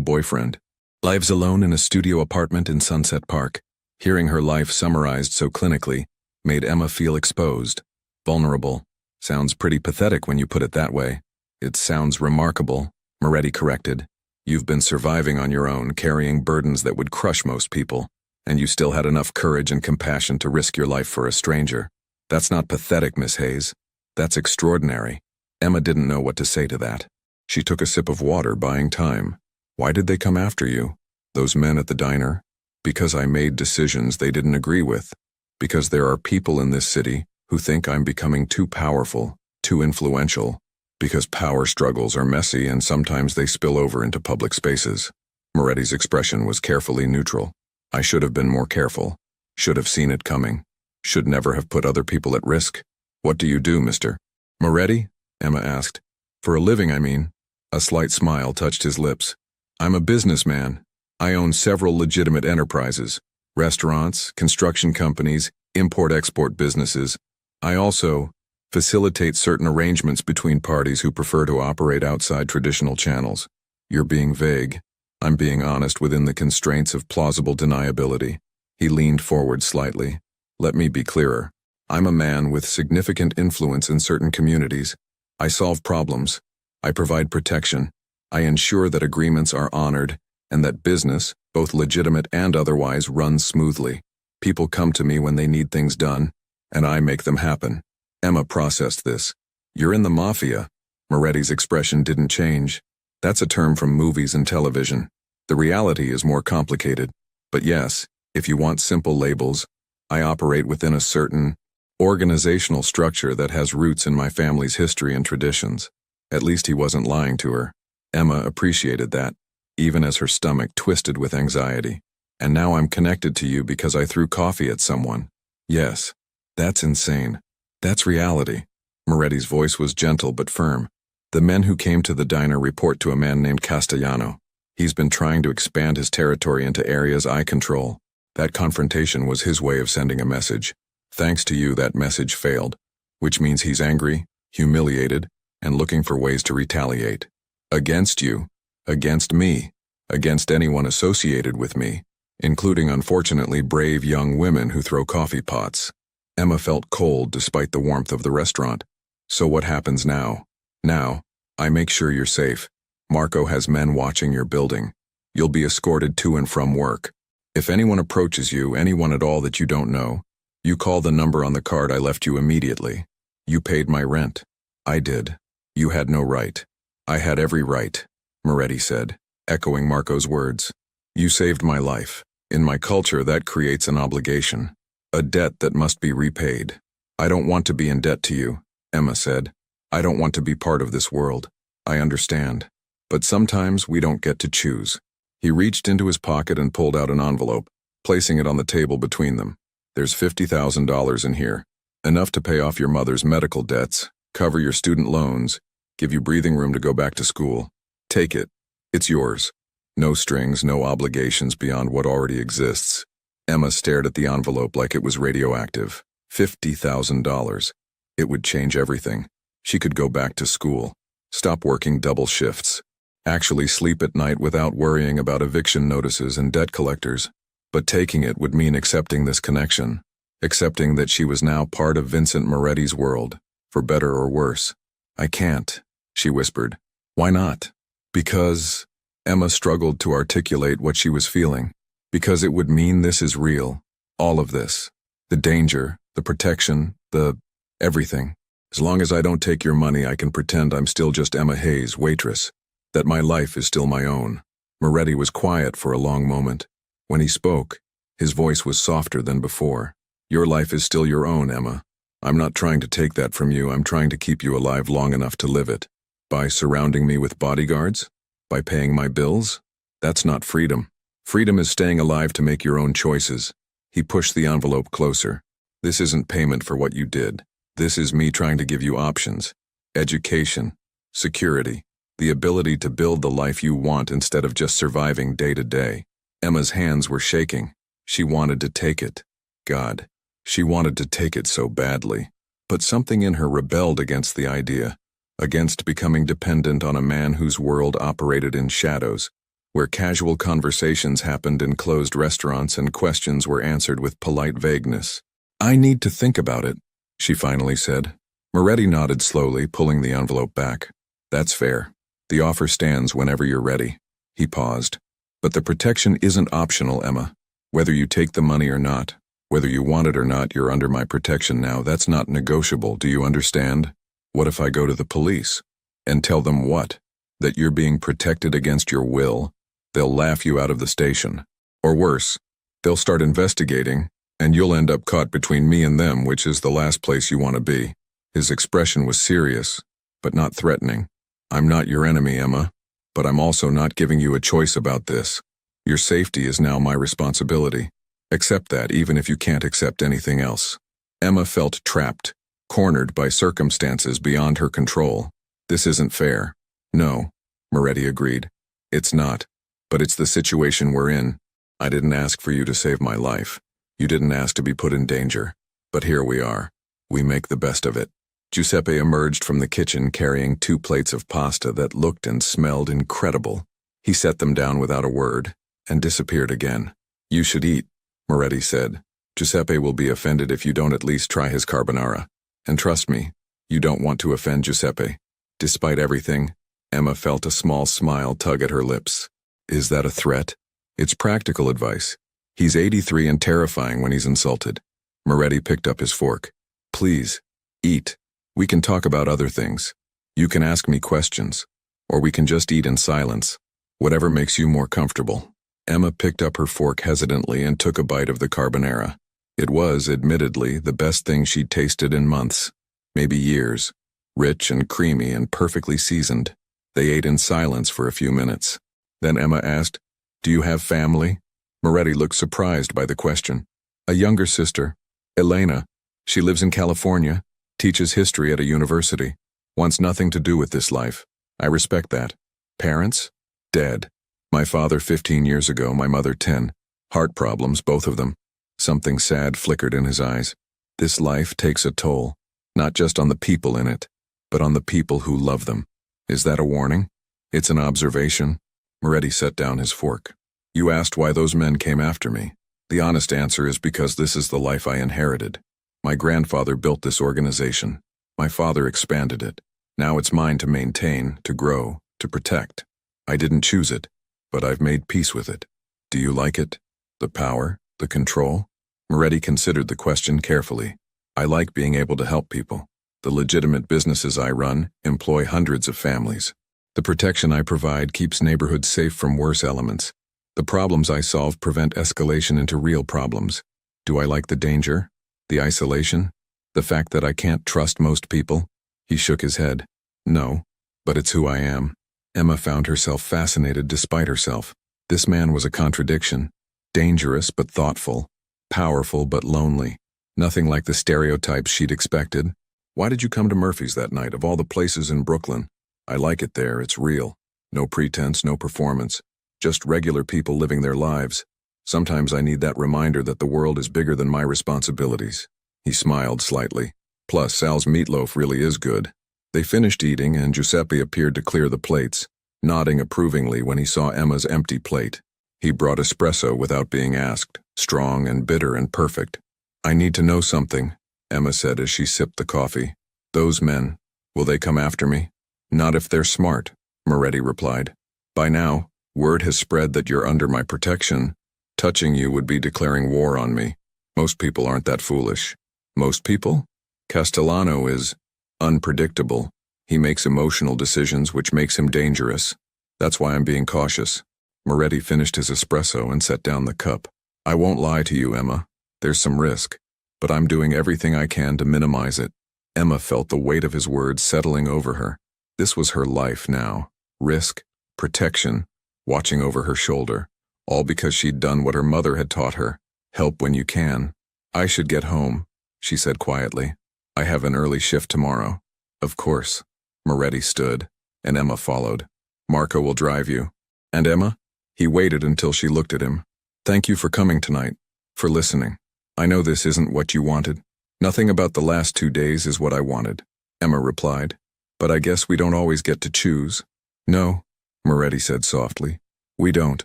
boyfriend. Lives alone in a studio apartment in Sunset Park. Hearing her life summarized so clinically made Emma feel exposed. Vulnerable. Sounds pretty pathetic when you put it that way. "It sounds remarkable," Moretti corrected. "You've been surviving on your own, carrying burdens that would crush most people, and you still had enough courage and compassion to risk your life for a stranger. That's not pathetic, Miss Hayes. That's extraordinary." Emma didn't know what to say to that. She took a sip of water, buying time. "Why did they come after you? Those men at the diner?" "Because I made decisions they didn't agree with. Because there are people in this city who think I'm becoming too powerful, too influential. Because power struggles are messy and sometimes they spill over into public spaces." Moretti's expression was carefully neutral. "I should have been more careful. Should have seen it coming. Should never have put other people at risk." "What do you do, Mr. Moretti?" Emma asked. "For a living, I mean." A slight smile touched his lips. "I'm a businessman. I own several legitimate enterprises. Restaurants, construction companies, import-export businesses. I also facilitate certain arrangements between parties who prefer to operate outside traditional channels." "You're being vague." "I'm being honest within the constraints of plausible deniability." He leaned forward slightly. "Let me be clearer. I'm a man with significant influence in certain communities. I solve problems. I provide protection. I ensure that agreements are honored and that business, both legitimate and otherwise, runs smoothly. People come to me when they need things done, and I make them happen." Emma processed this. "You're in the Mafia." Moretti's expression didn't change. "That's a term from movies and television. The reality is more complicated. But yes, if you want simple labels, I operate within a certain organizational structure that has roots in my family's history and traditions. At least he wasn't lying to her. Emma appreciated that, even as her stomach twisted with anxiety. And now I'm connected to you because I threw coffee at someone. Yes, that's insane. That's reality. Moretti's voice was gentle but firm. The men who came to the diner report to a man named Castellano. He's been trying to expand his territory into areas I control. That confrontation was his way of sending a message. Thanks to you, that message failed, which means he's angry, humiliated, and looking for ways to retaliate. Against you, against me, against anyone associated with me, including unfortunately brave young women who throw coffee pots. Emma felt cold despite the warmth of the restaurant. So what happens now? Now, I make sure you're safe. Marco has men watching your building. You'll be escorted to and from work. If anyone approaches you, anyone at all that you don't know, you call the number on the card I left you immediately. You paid my rent. I did. You had no right. I had every right, Moretti said, echoing Marco's words. You saved my life. In my culture, that creates an obligation, a debt that must be repaid. I don't want to be in debt to you, Emma said. I don't want to be part of this world. I understand. But sometimes we don't get to choose. He reached into his pocket and pulled out an envelope, placing it on the table between them. There's $50,000 in here, enough to pay off your mother's medical debts, cover your student loans, give you breathing room to go back to school. Take it. It's yours. No strings, no obligations beyond what already exists. Emma stared at the envelope like it was radioactive. $50,000. It would change everything. She could go back to school, stop working double shifts, actually sleep at night without worrying about eviction notices and debt collectors. But taking it would mean accepting this connection, accepting that she was now part of Vincent Moretti's world, for better or worse. I can't, she whispered. Why not? Because... Emma struggled to articulate what she was feeling. Because it would mean this is real. All of this. The danger, the protection, the... everything. As long as I don't take your money, I can pretend I'm still just Emma Hayes, waitress. That my life is still my own. Moretti was quiet for a long moment. When he spoke, his voice was softer than before. Your life is still your own, Emma. I'm not trying to take that from you. I'm trying to keep you alive long enough to live it. By surrounding me with bodyguards? By paying my bills? That's not freedom. Freedom is staying alive to make your own choices. He pushed the envelope closer. This isn't payment for what you did. This is me trying to give you options. Education. Security. The ability to build the life you want instead of just surviving day to day. Emma's hands were shaking. She wanted to take it. God. She wanted to take it so badly. But something in her rebelled against the idea. Against becoming dependent on a man whose world operated in shadows, where casual conversations happened in closed restaurants and questions were answered with polite vagueness. I need to think about it, she finally said. Moretti nodded slowly, pulling the envelope back. That's fair. The offer stands whenever you're ready. He paused. But the protection isn't optional, Emma. Whether you take the money or not, whether you want it or not, you're under my protection now. That's not negotiable, do you understand? What if I go to the police? And tell them what? That you're being protected against your will? They'll laugh you out of the station. Or worse, they'll start investigating, and you'll end up caught between me and them, which is the last place you want to be. His expression was serious, but not threatening. I'm not your enemy, Emma, but I'm also not giving you a choice about this. Your safety is now my responsibility. Accept that, even if you can't accept anything else. Emma felt trapped, cornered by circumstances beyond her control. This isn't fair. No, Moretti agreed. It's not. But it's the situation we're in. I didn't ask for you to save my life. You didn't ask to be put in danger. But here we are. We make the best of it. Giuseppe emerged from the kitchen carrying 2 plates of pasta that looked and smelled incredible. He set them down without a word and disappeared again. You should eat, Moretti said. Giuseppe will be offended if you don't at least try his carbonara. And trust me, you don't want to offend Giuseppe. Despite everything, Emma felt a small smile tug at her lips. Is that a threat? It's practical advice. He's 83 and terrifying when he's insulted. Moretti picked up his fork. Please, eat. We can talk about other things. You can ask me questions. Or we can just eat in silence. Whatever makes you more comfortable. Emma picked up her fork hesitantly and took a bite of the carbonara. It was, admittedly, the best thing she'd tasted in months, maybe years. Rich and creamy and perfectly seasoned. They ate in silence for a few minutes. Then Emma asked, "Do you have family?" Moretti looked surprised by the question. "A younger sister, Elena. She lives in California, teaches history at a university. Wants nothing to do with this life. I respect that. Parents? Dead. My father 15 years ago, my mother 10. Heart problems, both of them." Something sad flickered in his eyes. This life takes a toll, not just on the people in it, but on the people who love them. Is that a warning? It's an observation. Moretti set down his fork. You asked why those men came after me. The honest answer is because this is the life I inherited. My grandfather built this organization. My father expanded it. Now it's mine to maintain, to grow, to protect. I didn't choose it, but I've made peace with it. Do you like it? The power? The control? Moretti considered the question carefully. I like being able to help people. The legitimate businesses I run employ hundreds of families. The protection I provide keeps neighborhoods safe from worse elements. The problems I solve prevent escalation into real problems. Do I like the danger? The isolation? The fact that I can't trust most people? He shook his head. No, but it's who I am. Emma found herself fascinated despite herself. This man was a contradiction. Dangerous but thoughtful. Powerful but lonely. Nothing like the stereotypes she'd expected. Why did you come to Murphy's that night, of all the places in Brooklyn? I like it there, it's real. No pretense, no performance. Just regular people living their lives. Sometimes I need that reminder that the world is bigger than my responsibilities. He smiled slightly. Plus, Sal's meatloaf really is good. They finished eating and Giuseppe appeared to clear the plates, nodding approvingly when he saw Emma's empty plate. He brought espresso without being asked, strong and bitter and perfect. I need to know something, Emma said as she sipped the coffee. Those men, will they come after me? Not if they're smart, Moretti replied. By now, word has spread that you're under my protection. Touching you would be declaring war on me. Most people aren't that foolish. Most people? Castellano is unpredictable. He makes emotional decisions, which makes him dangerous. That's why I'm being cautious. Moretti finished his espresso and set down the cup. I won't lie to you, Emma. There's some risk, but I'm doing everything I can to minimize it. Emma felt the weight of his words settling over her. This was her life now. Risk, protection, watching over her shoulder. All because she'd done what her mother had taught her. Help when you can. I should get home, she said quietly. I have an early shift tomorrow. Of course. Moretti stood, and Emma followed. Marco will drive you. And Emma? He waited until she looked at him. Thank you for coming tonight, for listening. I know this isn't what you wanted. Nothing about the last 2 days is what I wanted, Emma replied. But I guess we don't always get to choose. No, Moretti said softly. We don't.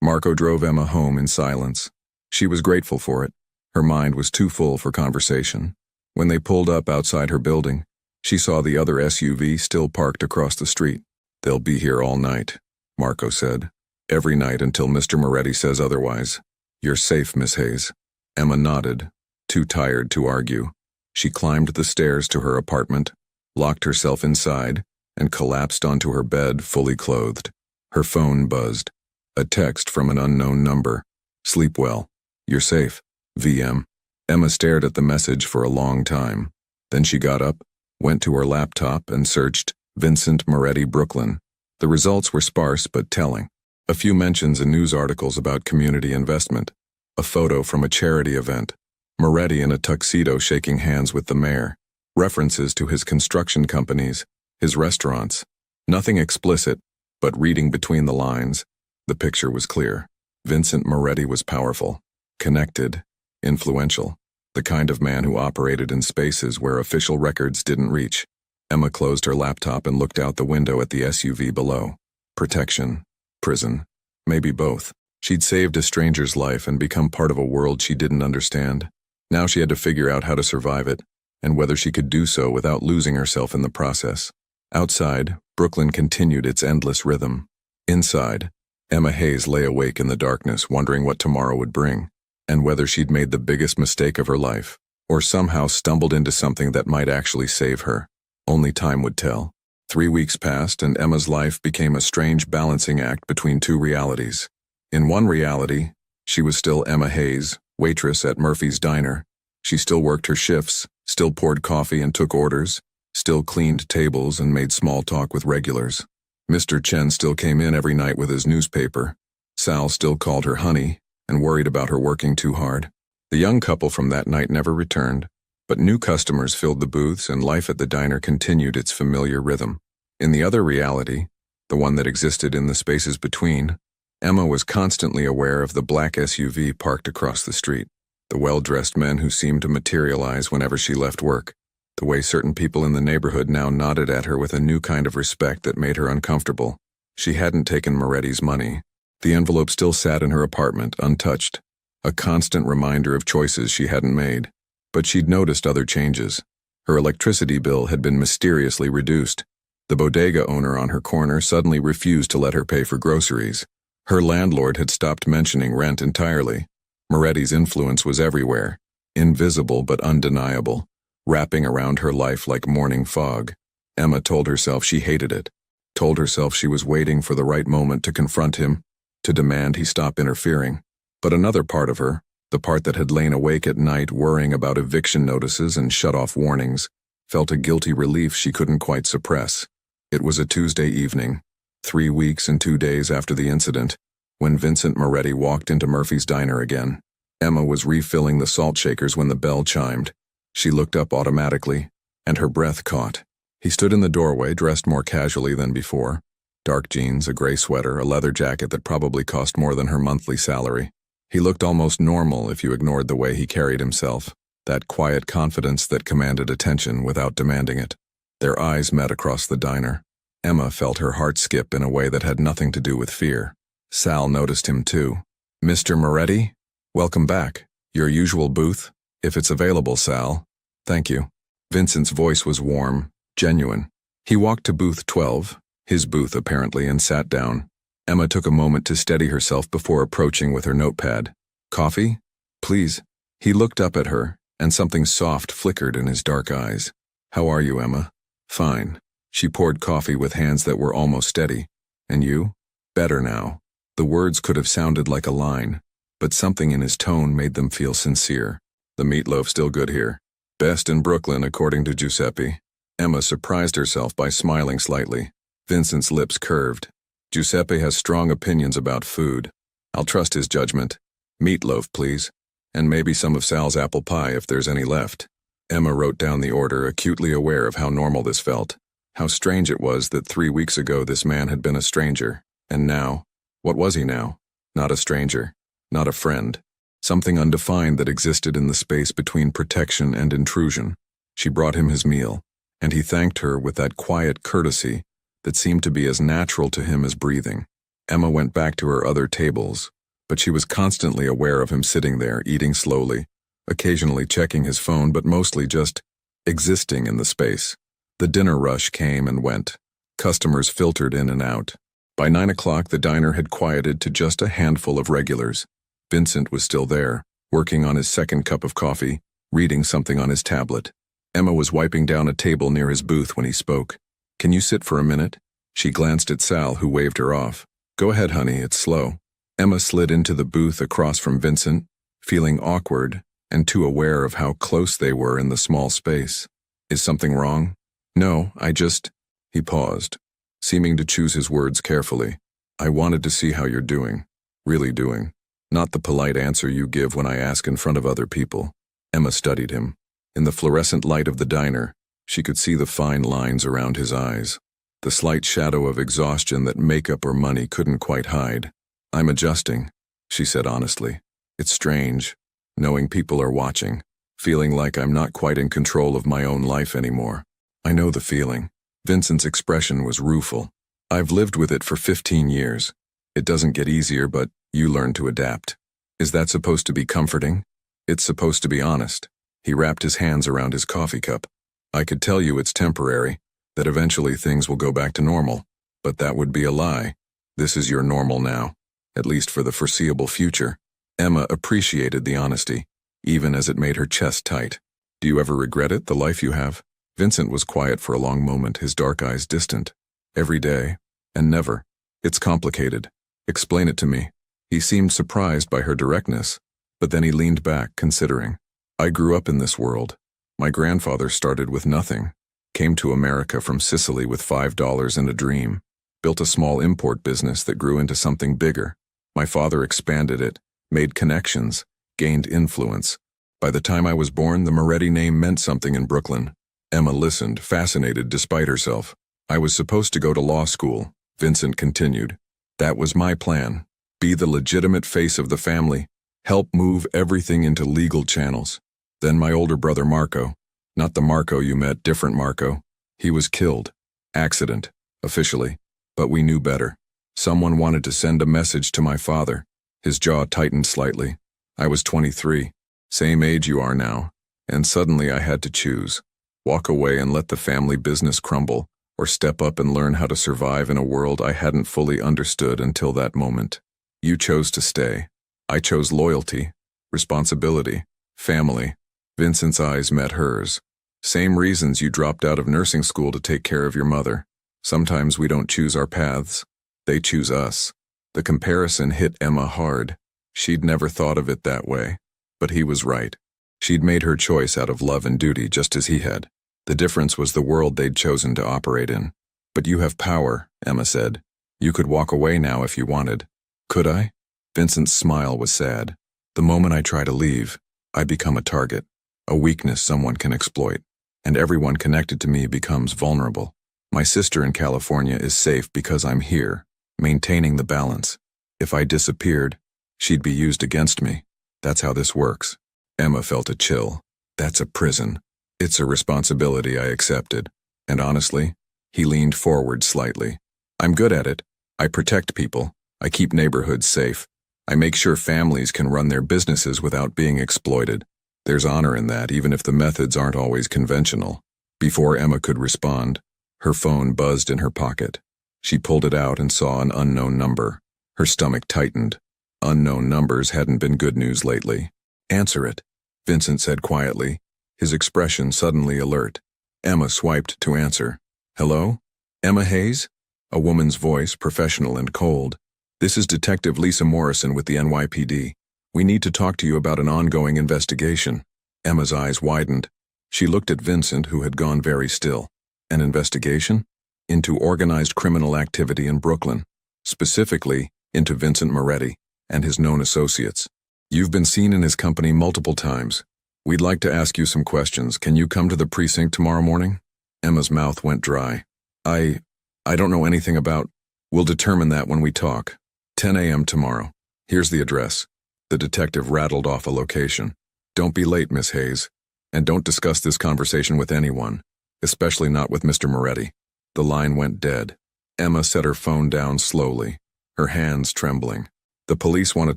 Marco drove Emma home in silence. She was grateful for it. Her mind was too full for conversation. When they pulled up outside her building, she saw the other SUV still parked across the street. They'll be here all night, Marco said. Every night until Mr. Moretti says otherwise. You're safe, Miss Hayes. Emma nodded, too tired to argue. She climbed the stairs to her apartment, locked herself inside, and collapsed onto her bed fully clothed. Her phone buzzed. A text from an unknown number. Sleep well. You're safe. VM. Emma stared at the message for a long time. Then she got up, went to her laptop, and searched Vincent Moretti, Brooklyn. The results were sparse but telling. A few mentions in news articles about community investment. A photo from a charity event. Moretti in a tuxedo shaking hands with the mayor. References to his construction companies, his restaurants. Nothing explicit, but reading between the lines, the picture was clear. Vincent Moretti was powerful, connected, influential, the kind of man who operated in spaces where official records didn't reach. Emma closed her laptop and looked out the window at the SUV below. Protection, prison, maybe both. She'd saved a stranger's life and become part of a world she didn't understand. Now she had to figure out how to survive it, and whether she could do so without losing herself in the process. Outside, Brooklyn continued its endless rhythm. Inside, Emma Hayes lay awake in the darkness, wondering what tomorrow would bring, and whether she'd made the biggest mistake of her life, or somehow stumbled into something that might actually save her. Only time would tell. 3 weeks passed, and Emma's life became a strange balancing act between two realities. In one reality, she was still Emma Hayes, waitress at Murphy's Diner. She still worked her shifts, still poured coffee and took orders, still cleaned tables and made small talk with regulars. Mr. Chen still came in every night with his newspaper. Sal still called her honey and worried about her working too hard. The young couple from that night never returned, but new customers filled the booths and life at the diner continued its familiar rhythm. In the other reality, the one that existed in the spaces between, Emma was constantly aware of the black SUV parked across the street, the well-dressed men who seemed to materialize whenever she left work, the way certain people in the neighborhood now nodded at her with a new kind of respect that made her uncomfortable. She hadn't taken Moretti's money. The envelope still sat in her apartment, untouched, a constant reminder of choices she hadn't made. But she'd noticed other changes. Her electricity bill had been mysteriously reduced. The bodega owner on her corner suddenly refused to let her pay for groceries. Her landlord had stopped mentioning rent entirely. Moretti's influence was everywhere, invisible but undeniable, wrapping around her life like morning fog. Emma told herself she hated it, told herself she was waiting for the right moment to confront him, to demand he stop interfering. But another part of her, the part that had lain awake at night worrying about eviction notices and shut-off warnings, felt a guilty relief she couldn't quite suppress. It was a Tuesday evening, 3 weeks and 2 days after the incident, when Vincent Moretti walked into Murphy's Diner again. Emma was refilling the salt shakers when the bell chimed. She looked up automatically, and her breath caught. He stood in the doorway, dressed more casually than before. Dark jeans, a gray sweater, a leather jacket that probably cost more than her monthly salary. He looked almost normal if you ignored the way he carried himself, that quiet confidence that commanded attention without demanding it. Their eyes met across the diner. Emma felt her heart skip in a way that had nothing to do with fear. Sal noticed him too. "Mr. Moretti? Welcome back. Your usual booth? If it's available, Sal. Thank you." Vincent's voice was warm, genuine. He walked to booth 12, his booth apparently, and sat down. Emma took a moment to steady herself before approaching with her notepad. "Coffee? Please." He looked up at her, and something soft flickered in his dark eyes. "How are you, Emma?" "Fine." She poured coffee with hands that were almost steady. "And you?" "Better now." The words could have sounded like a line, but something in his tone made them feel sincere. "The meatloaf still good here. Best in Brooklyn, according to Giuseppe." Emma surprised herself by smiling slightly. Vincent's lips curved. "Giuseppe has strong opinions about food. I'll trust his judgment. Meatloaf, please. And maybe some of Sal's apple pie if there's any left." Emma wrote down the order, acutely aware of how normal this felt. How strange it was that 3 weeks ago this man had been a stranger, and now, what was he now? Not a stranger, not a friend. Something undefined that existed in the space between protection and intrusion. She brought him his meal, and he thanked her with that quiet courtesy that seemed to be as natural to him as breathing. Emma went back to her other tables, but she was constantly aware of him sitting there, eating slowly, occasionally checking his phone, but mostly just existing in the space. The dinner rush came and went. Customers filtered in and out. By 9 o'clock, the diner had quieted to just a handful of regulars. Vincent was still there, working on his second cup of coffee, reading something on his tablet. Emma was wiping down a table near his booth when he spoke. "Can you sit for a minute?" She glanced at Sal, who waved her off. "Go ahead, honey, it's slow." Emma slid into the booth across from Vincent, feeling awkward and too aware of how close they were in the small space. "Is something wrong?" "No, I just—" He paused, seeming to choose his words carefully. "I wanted to see how you're doing. Really doing. Not the polite answer you give when I ask in front of other people." Emma studied him. In the fluorescent light of the diner, she could see the fine lines around his eyes, the slight shadow of exhaustion that makeup or money couldn't quite hide. "I'm adjusting," she said honestly. "It's strange, knowing people are watching, feeling like I'm not quite in control of my own life anymore." "I know the feeling." Vincent's expression was rueful. "I've lived with it for 15 years. It doesn't get easier, but you learn to adapt." "Is that supposed to be comforting?" "It's supposed to be honest." He wrapped his hands around his coffee cup. "I could tell you it's temporary, that eventually things will go back to normal, but that would be a lie. This is your normal now, at least for the foreseeable future." Emma appreciated the honesty, even as it made her chest tight. "Do you ever regret it, the life you have?" Vincent was quiet for a long moment, his dark eyes distant. "Every day, and never. It's complicated. Explain it to me." He seemed surprised by her directness, But then he leaned back, considering. I grew up in this world. My grandfather started with nothing, came to America from Sicily with $5 and a dream, built a small import business that grew into something bigger. My father expanded it, made connections, gained influence. By the time I was born, the Moretti name meant something in Brooklyn. Emma listened, fascinated despite herself. I was supposed to go to law school, Vincent continued. That was my plan. Be the legitimate face of the family, help move everything into legal channels. Then my older brother Marco, not the Marco you met, different Marco, he was killed. Accident, officially, but we knew better. Someone wanted to send a message to my father. His jaw tightened slightly. I was 23, same age you are now, and suddenly I had to choose. Walk away and let the family business crumble, or step up and learn how to survive in a world I hadn't fully understood until that moment. You chose to stay. I chose loyalty, responsibility, family. Vincent's eyes met hers. Same reasons you dropped out of nursing school to take care of your mother. Sometimes we don't choose our paths. They choose us. The comparison hit Emma hard. She'd never thought of it that way. But he was right. She'd made her choice out of love and duty just as he had. The difference was the world they'd chosen to operate in. But you have power, Emma said. You could walk away now if you wanted. Could I? Vincent's smile was sad. The moment I try to leave, I become a target, a weakness someone can exploit, and everyone connected to me becomes vulnerable. My sister in California is safe because I'm here, maintaining the balance. If I disappeared, she'd be used against me. That's how this works. Emma felt a chill. That's a prison. It's a responsibility I accepted. And honestly, he leaned forward slightly. I'm good at it. I protect people. I keep neighborhoods safe. I make sure families can run their businesses without being exploited. There's honor in that, even if the methods aren't always conventional. Before Emma could respond, her phone buzzed in her pocket. She pulled it out and saw an unknown number. Her stomach tightened. Unknown numbers hadn't been good news lately. Answer it, Vincent said quietly, his expression suddenly alert. Emma swiped to answer. Hello? Emma Hayes? A woman's voice, professional and cold. This is Detective Lisa Morrison with the NYPD. We need to talk to you about an ongoing investigation. Emma's eyes widened. She looked at Vincent, who had gone very still. An investigation? Into organized criminal activity in Brooklyn. Specifically, into Vincent Moretti and his known associates. You've been seen in his company multiple times. We'd like to ask you some questions. Can you come to the precinct tomorrow morning? Emma's mouth went dry. I don't know anything about. We'll determine that when we talk. 10 a.m. tomorrow. Here's the address. The detective rattled off a location. Don't be late, Miss Hayes. And don't discuss this conversation with anyone, especially not with Mr. Moretti. The line went dead. Emma set her phone down slowly, her hands trembling. The police want to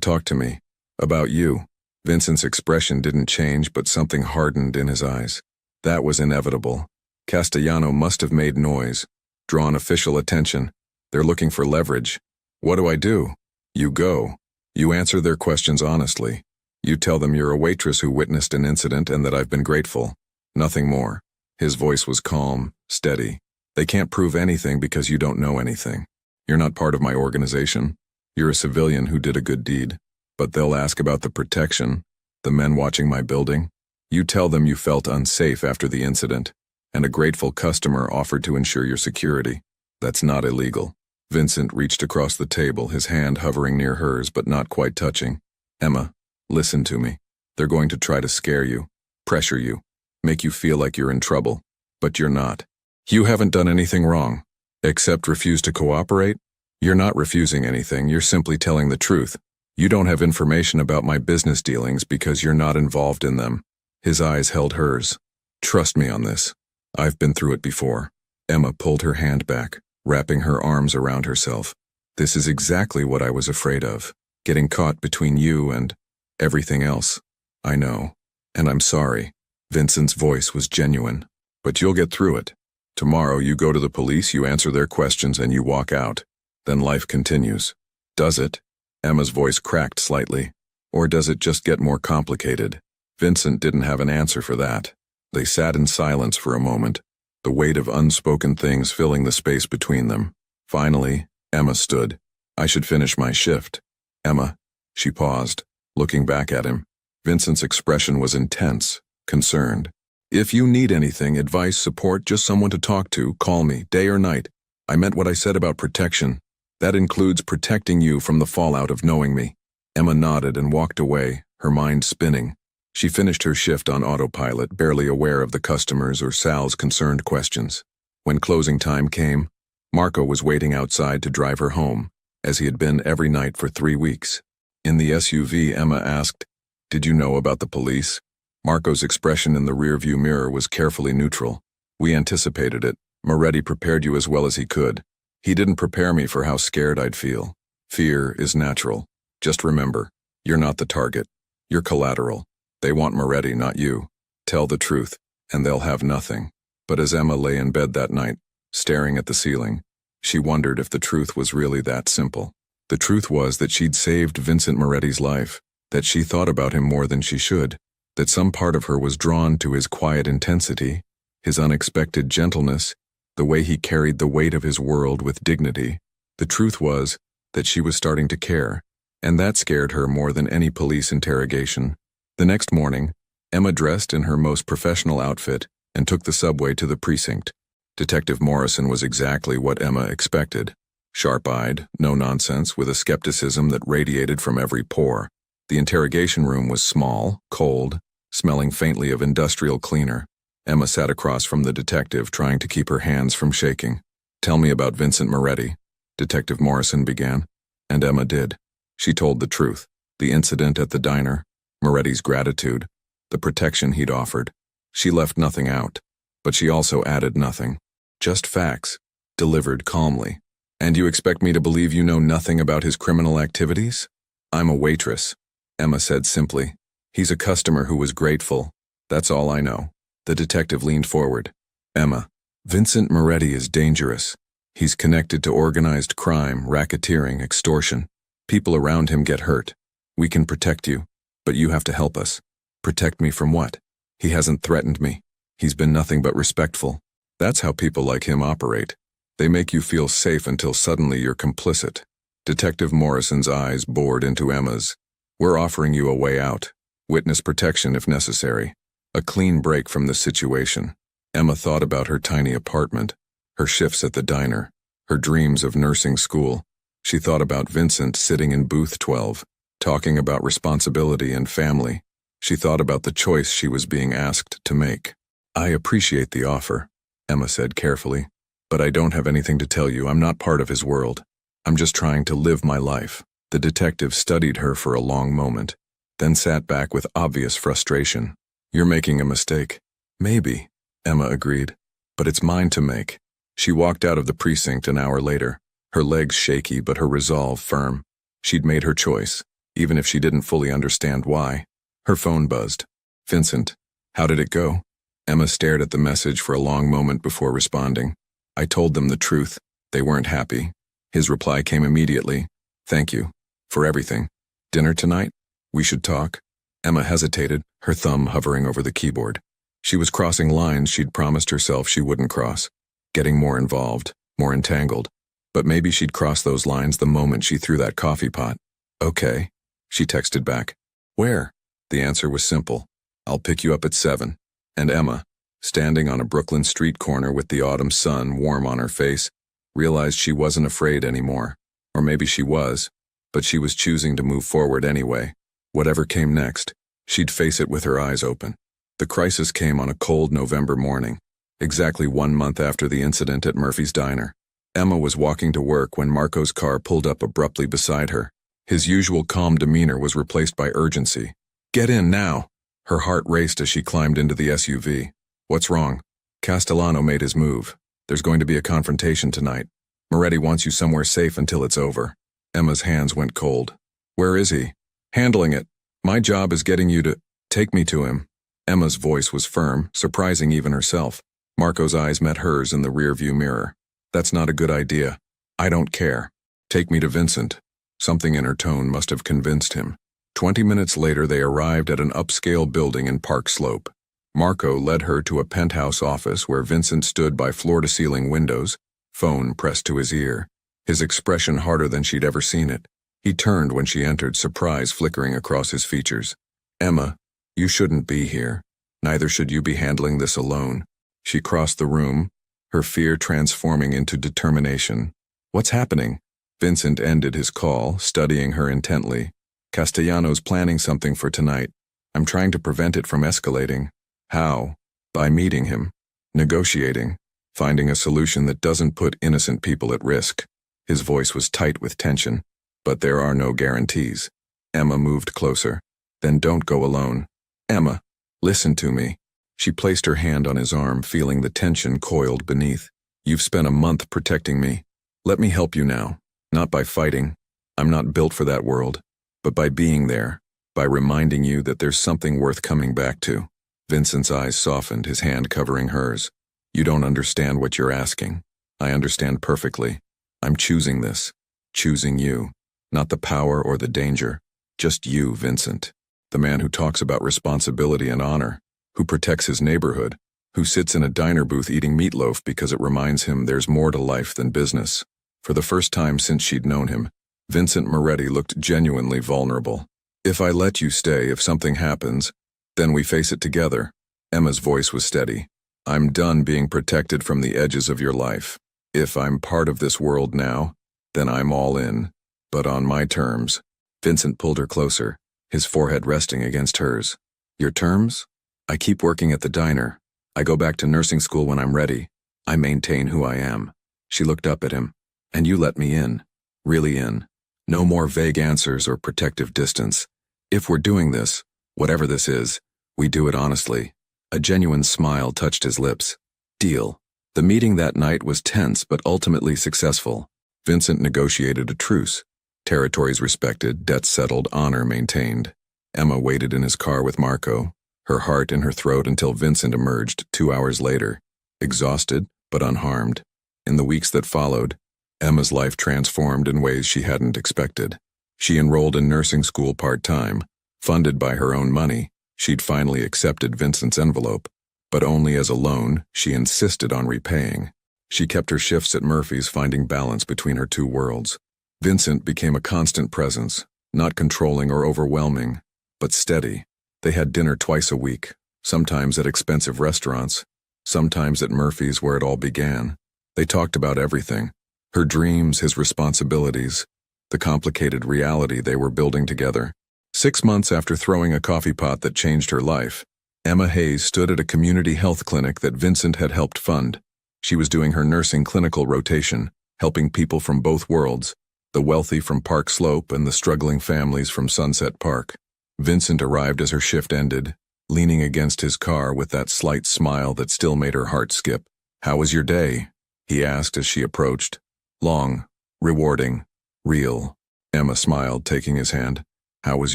talk to me. About you. Vincent's expression didn't change, but something hardened in his eyes. That was inevitable. Castellano must have made noise, drawn official attention. They're looking for leverage. What do? You go. You answer their questions honestly. You tell them you're a waitress who witnessed an incident and that I've been grateful. Nothing more. His voice was calm, steady. They can't prove anything because you don't know anything. You're not part of my organization. You're a civilian who did a good deed. But they'll ask about the protection, the men watching my building. You tell them you felt unsafe after the incident, and a grateful customer offered to ensure your security. That's not illegal. Vincent reached across the table, his hand hovering near hers but not quite touching. Emma, listen to me. They're going to try to scare you, pressure you, make you feel like you're in trouble. But you're not. You haven't done anything wrong. Except refuse to cooperate? You're not refusing anything, you're simply telling the truth. You don't have information about my business dealings because you're not involved in them. His eyes held hers. Trust me on this. I've been through it before. Emma pulled her hand back, wrapping her arms around herself. This is exactly what I was afraid of. Getting caught between you and everything else. I know. And I'm sorry. Vincent's voice was genuine. But you'll get through it. Tomorrow you go to the police, you answer their questions, and you walk out. Then life continues. Does it? Emma's voice cracked slightly. Or does it just get more complicated? Vincent didn't have an answer for that. They sat in silence for a moment, the weight of unspoken things filling the space between them. Finally, Emma stood. I should finish my shift. Emma. She paused, looking back at him. Vincent's expression was intense, concerned. If you need anything, advice, support, just someone to talk to, call me, day or night. I meant what I said about protection. That includes protecting you from the fallout of knowing me. Emma nodded and walked away, her mind spinning. She finished her shift on autopilot, barely aware of the customers or Sal's concerned questions. When closing time came, Marco was waiting outside to drive her home, as he had been every night for 3 weeks. In the SUV, Emma asked, "Did you know about the police?" Marco's expression in the rearview mirror was carefully neutral. "We anticipated it. Moretti prepared you as well as he could. He didn't prepare me for how scared I'd feel. Fear is natural. Just remember, you're not the target. You're collateral. They want Moretti, not you. Tell the truth, and they'll have nothing." But as Emma lay in bed that night, staring at the ceiling, she wondered if the truth was really that simple. The truth was that she'd saved Vincent Moretti's life, that she thought about him more than she should, that some part of her was drawn to his quiet intensity, his unexpected gentleness, the way he carried the weight of his world with dignity. The truth was that she was starting to care, and that scared her more than any police interrogation. The next morning, Emma dressed in her most professional outfit and took the subway to the precinct. Detective Morrison was exactly what Emma expected. Sharp-eyed, no-nonsense, with a skepticism that radiated from every pore. The interrogation room was small, cold, smelling faintly of industrial cleaner. Emma sat across from the detective, trying to keep her hands from shaking. "Tell me about Vincent Moretti," Detective Morrison began, and Emma did. She told the truth, the incident at the diner, Moretti's gratitude, the protection he'd offered. She left nothing out, but she also added nothing. Just facts, delivered calmly. "And you expect me to believe you know nothing about his criminal activities?" "I'm a waitress," Emma said simply. "He's a customer who was grateful. That's all I know." The detective leaned forward. "Emma, Vincent Moretti is dangerous. He's connected to organized crime, racketeering, extortion. People around him get hurt. We can protect you, but you have to help us." "Protect me from what?" "He hasn't threatened me. He's been nothing but respectful. That's how people like him operate. They make you feel safe until suddenly you're complicit." Detective Morrison's eyes bored into Emma's. "We're offering you a way out. Witness protection if necessary. A clean break from the situation." Emma thought about her tiny apartment, her shifts at the diner, her dreams of nursing school. She thought about Vincent sitting in booth 12, talking about responsibility and family. She thought about the choice she was being asked to make. "I appreciate the offer," Emma said carefully, "but I don't have anything to tell you. I'm not part of his world. I'm just trying to live my life." The detective studied her for a long moment, then sat back with obvious frustration. "You're making a mistake." "Maybe," Emma agreed, "but it's mine to make." She walked out of the precinct an hour later, her legs shaky but her resolve firm. She'd made her choice, even if she didn't fully understand why. Her phone buzzed. "Vincent, how did it go?" Emma stared at the message for a long moment before responding. "I told them the truth. They weren't happy." His reply came immediately. "Thank you. For everything. Dinner tonight? We should talk." Emma hesitated, her thumb hovering over the keyboard. She was crossing lines she'd promised herself she wouldn't cross, getting more involved, more entangled. But maybe she'd cross those lines the moment she threw that coffee pot. "Okay," she texted back. "Where?" The answer was simple. "I'll pick you up at 7. And Emma, standing on a Brooklyn street corner with the autumn sun warm on her face, realized she wasn't afraid anymore. Or maybe she was, but she was choosing to move forward anyway. Whatever came next, she'd face it with her eyes open. The crisis came on a cold November morning, exactly 1 month after the incident at Murphy's Diner. Emma was walking to work when Marco's car pulled up abruptly beside her. His usual calm demeanor was replaced by urgency. "Get in now!" Her heart raced as she climbed into the SUV. "What's wrong?" Castellano made his move. "There's going to be a confrontation tonight. Moretti wants you somewhere safe until it's over." Emma's hands went cold. "Where is he?" "Handling it. My job is getting you to take me to him." Emma's voice was firm, surprising even herself. Marco's eyes met hers in the rearview mirror. "That's not a good idea. I don't care. Take me to Vincent." Something in her tone must have convinced him. 20 minutes later, they arrived at an upscale building in Park Slope. Marco led her to a penthouse office where Vincent stood by floor-to-ceiling windows, phone pressed to his ear, his expression harder than she'd ever seen it. He turned when she entered, surprise flickering across his features. Emma, you shouldn't be here. Neither should you be handling this alone. She crossed the room, her fear transforming into determination. What's happening? Vincent ended his call, studying her intently. Castellanos planning something for tonight. I'm trying to prevent it from escalating. How? By meeting him, negotiating, finding a solution that doesn't put innocent people at risk. His voice was tight with tension. But there are no guarantees. Emma moved closer. Then don't go alone. Emma, listen to me. She placed her hand on his arm, feeling the tension coiled beneath. You've spent a month protecting me. Let me help you now. Not by fighting. I'm not built for that world. But by being there. By reminding you that there's something worth coming back to. Vincent's eyes softened, his hand covering hers. You don't understand what you're asking. I understand perfectly. I'm choosing this. Choosing you. Not the power or the danger. Just you, Vincent. The man who talks about responsibility and honor. Who protects his neighborhood. Who sits in a diner booth eating meatloaf because it reminds him there's more to life than business. For the first time since she'd known him, Vincent Moretti looked genuinely vulnerable. If I let you stay, if something happens, then we face it together. Emma's voice was steady. I'm done being protected from the edges of your life. If I'm part of this world now, then I'm all in. But on my terms. Vincent pulled her closer, his forehead resting against hers. Your terms? I keep working at the diner. I go back to nursing school when I'm ready. I maintain who I am. She looked up at him. And you let me in. Really in. No more vague answers or protective distance. If we're doing this, whatever this is, we do it honestly. A genuine smile touched his lips. Deal. The meeting that night was tense but ultimately successful. Vincent negotiated a truce. Territories respected, debts settled, honor maintained. Emma waited in his car with Marco, her heart in her throat until Vincent emerged 2 hours later, exhausted but unharmed. In the weeks that followed, Emma's life transformed in ways she hadn't expected. She enrolled in nursing school part-time, funded by her own money. She'd finally accepted Vincent's envelope, but only as a loan she insisted on repaying. She kept her shifts at Murphy's, finding balance between her two worlds. Vincent became a constant presence, not controlling or overwhelming, but steady. They had dinner twice a week, sometimes at expensive restaurants, sometimes at Murphy's where it all began. They talked about everything. Her dreams, his responsibilities, the complicated reality they were building together. 6 months after throwing a coffee pot that changed her life, Emma Hayes stood at a community health clinic that Vincent had helped fund. She was doing her nursing clinical rotation, helping people from both worlds, the wealthy from Park Slope and the struggling families from Sunset Park. Vincent arrived as her shift ended, leaning against his car with that slight smile that still made her heart skip. How was your day? He asked as she approached. Long, rewarding, real. Emma smiled, taking his hand. How was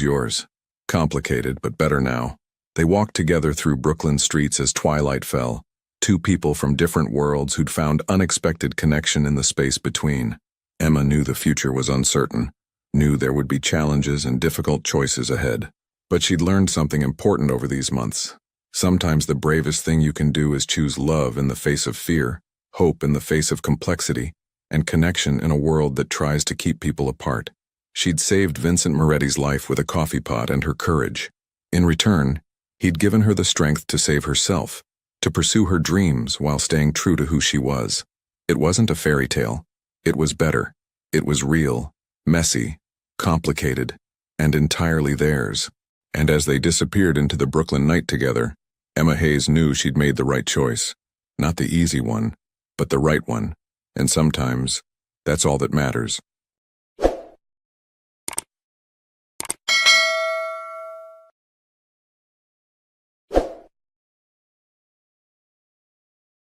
yours? Complicated, but better now. They walked together through Brooklyn streets as twilight fell. Two people from different worlds who'd found unexpected connection in the space between. Emma knew the future was uncertain, knew there would be challenges and difficult choices ahead. But she'd learned something important over these months. Sometimes the bravest thing you can do is choose love in the face of fear, hope in the face of complexity, and connection in a world that tries to keep people apart. She'd saved Vincent Moretti's life with a coffee pot and her courage. In return, he'd given her the strength to save herself, to pursue her dreams while staying true to who she was. It wasn't a fairy tale. It was better. It was real, messy, complicated, and entirely theirs. And as they disappeared into the Brooklyn night together, Emma Hayes knew she'd made the right choice. Not the easy one, but the right one. And sometimes, that's all that matters.